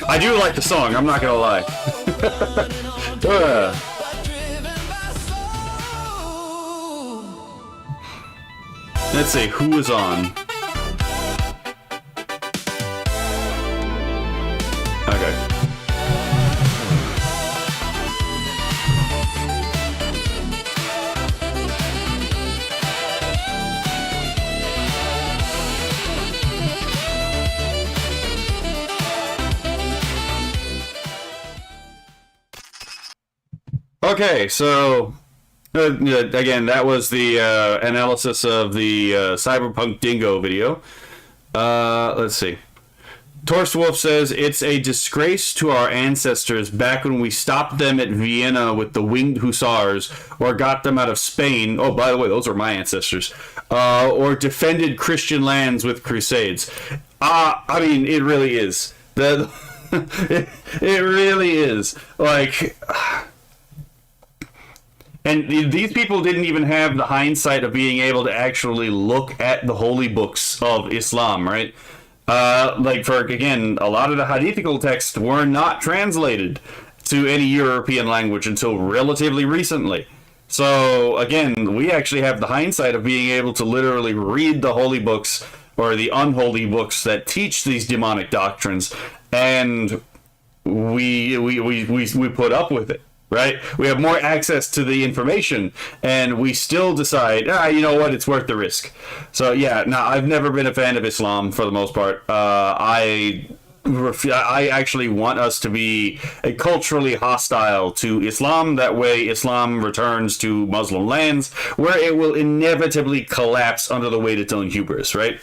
I do like the song, I'm not gonna lie. Let's see, who is on? Okay. Okay, so again, that was the analysis of the Cyberpunk Dingo video. Let's see. Torstwolf says, it's a disgrace to our ancestors back when we stopped them at Vienna with the winged hussars, or got them out of Spain. Oh, by the way, those are my ancestors. Or defended Christian lands with crusades. I mean, it really is. It really is. Like... And these people didn't even have the hindsight of being able to actually look at the holy books of Islam, right? Like, for, again, a lot of the hadithical texts were not translated to any European language until relatively recently. So again, we actually have the hindsight of being able to literally read the holy books or the unholy books that teach these demonic doctrines, and we put up with it, right? We have more access to the information, and we still decide, you know what, it's worth the risk. So yeah, now I've never been a fan of Islam for the most part. I actually want us to be culturally hostile to Islam. That way Islam returns to Muslim lands where it will inevitably collapse under the weight of its own hubris, right?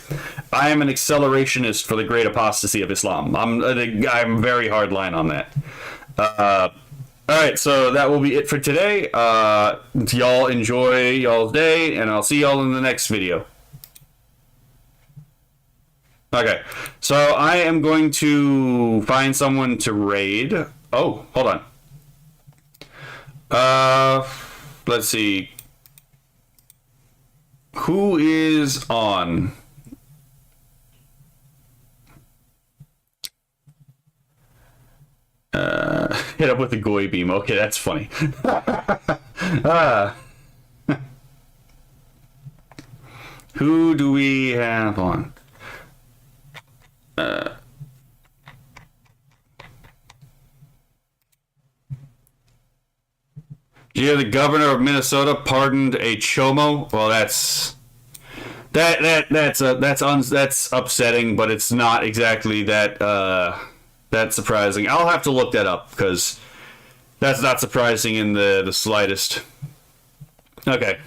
I am an accelerationist for the great apostasy of Islam. I'm very hard line on that. All right, so that will be it for today. Y'all enjoy y'all's day, and I'll see y'all in the next video. Okay, so I am going to find someone to raid. Oh, hold on. Let's see. Who is on? Hit up with the Goy beam. Okay, that's funny. Who do we have on? Yeah, the governor of Minnesota pardoned a chomo. Well, that's upsetting, but it's not exactly that surprising. I'll have to look that up because that's not surprising in the slightest. Okay,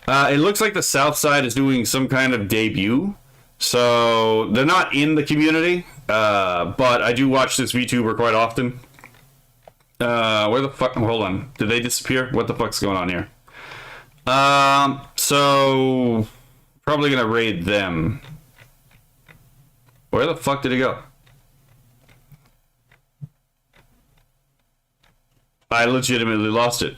it looks like the South Side is doing some kind of debut. So they're not in the community, but I do watch this VTuber quite often. Where the fuck? Hold on. Did they disappear? What the fuck's going on here? So probably gonna raid them. Where the fuck did he go? I legitimately lost it.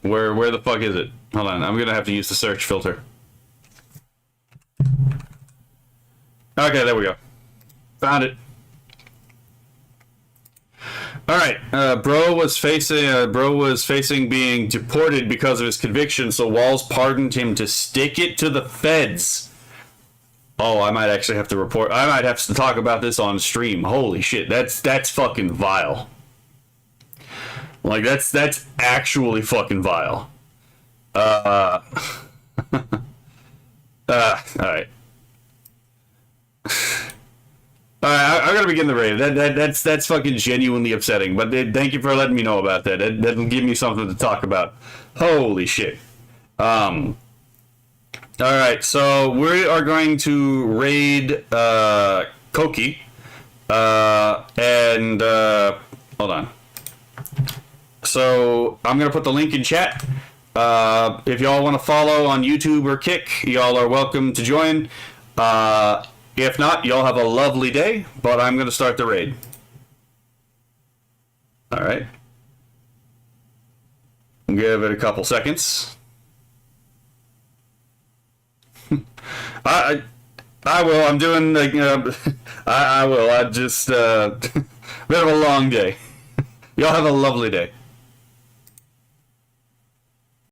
Where the fuck is it? Hold on. I'm gonna have to use the search filter. Okay, there we go. Found it. All right, bro was facing being deported because of his conviction, so Walls pardoned him to stick it to the feds. Oh, I might actually have to report. I might have to talk about this on stream. Holy shit, that's fucking vile. Like that's actually fucking vile. All right. I'm gonna begin the raid. That's fucking genuinely upsetting. But thank you for letting me know about that. That'll give me something to talk about. Holy shit. All right, so we are going to raid Koki, and hold on. So I'm gonna put the link in chat. If y'all want to follow on YouTube or Kick, y'all are welcome to join. If not, y'all have a lovely day, but I'm going to start the raid. All right. Give it a couple seconds. I will. I'm doing, like, I will. I just, bit of a long day. Y'all have a lovely day.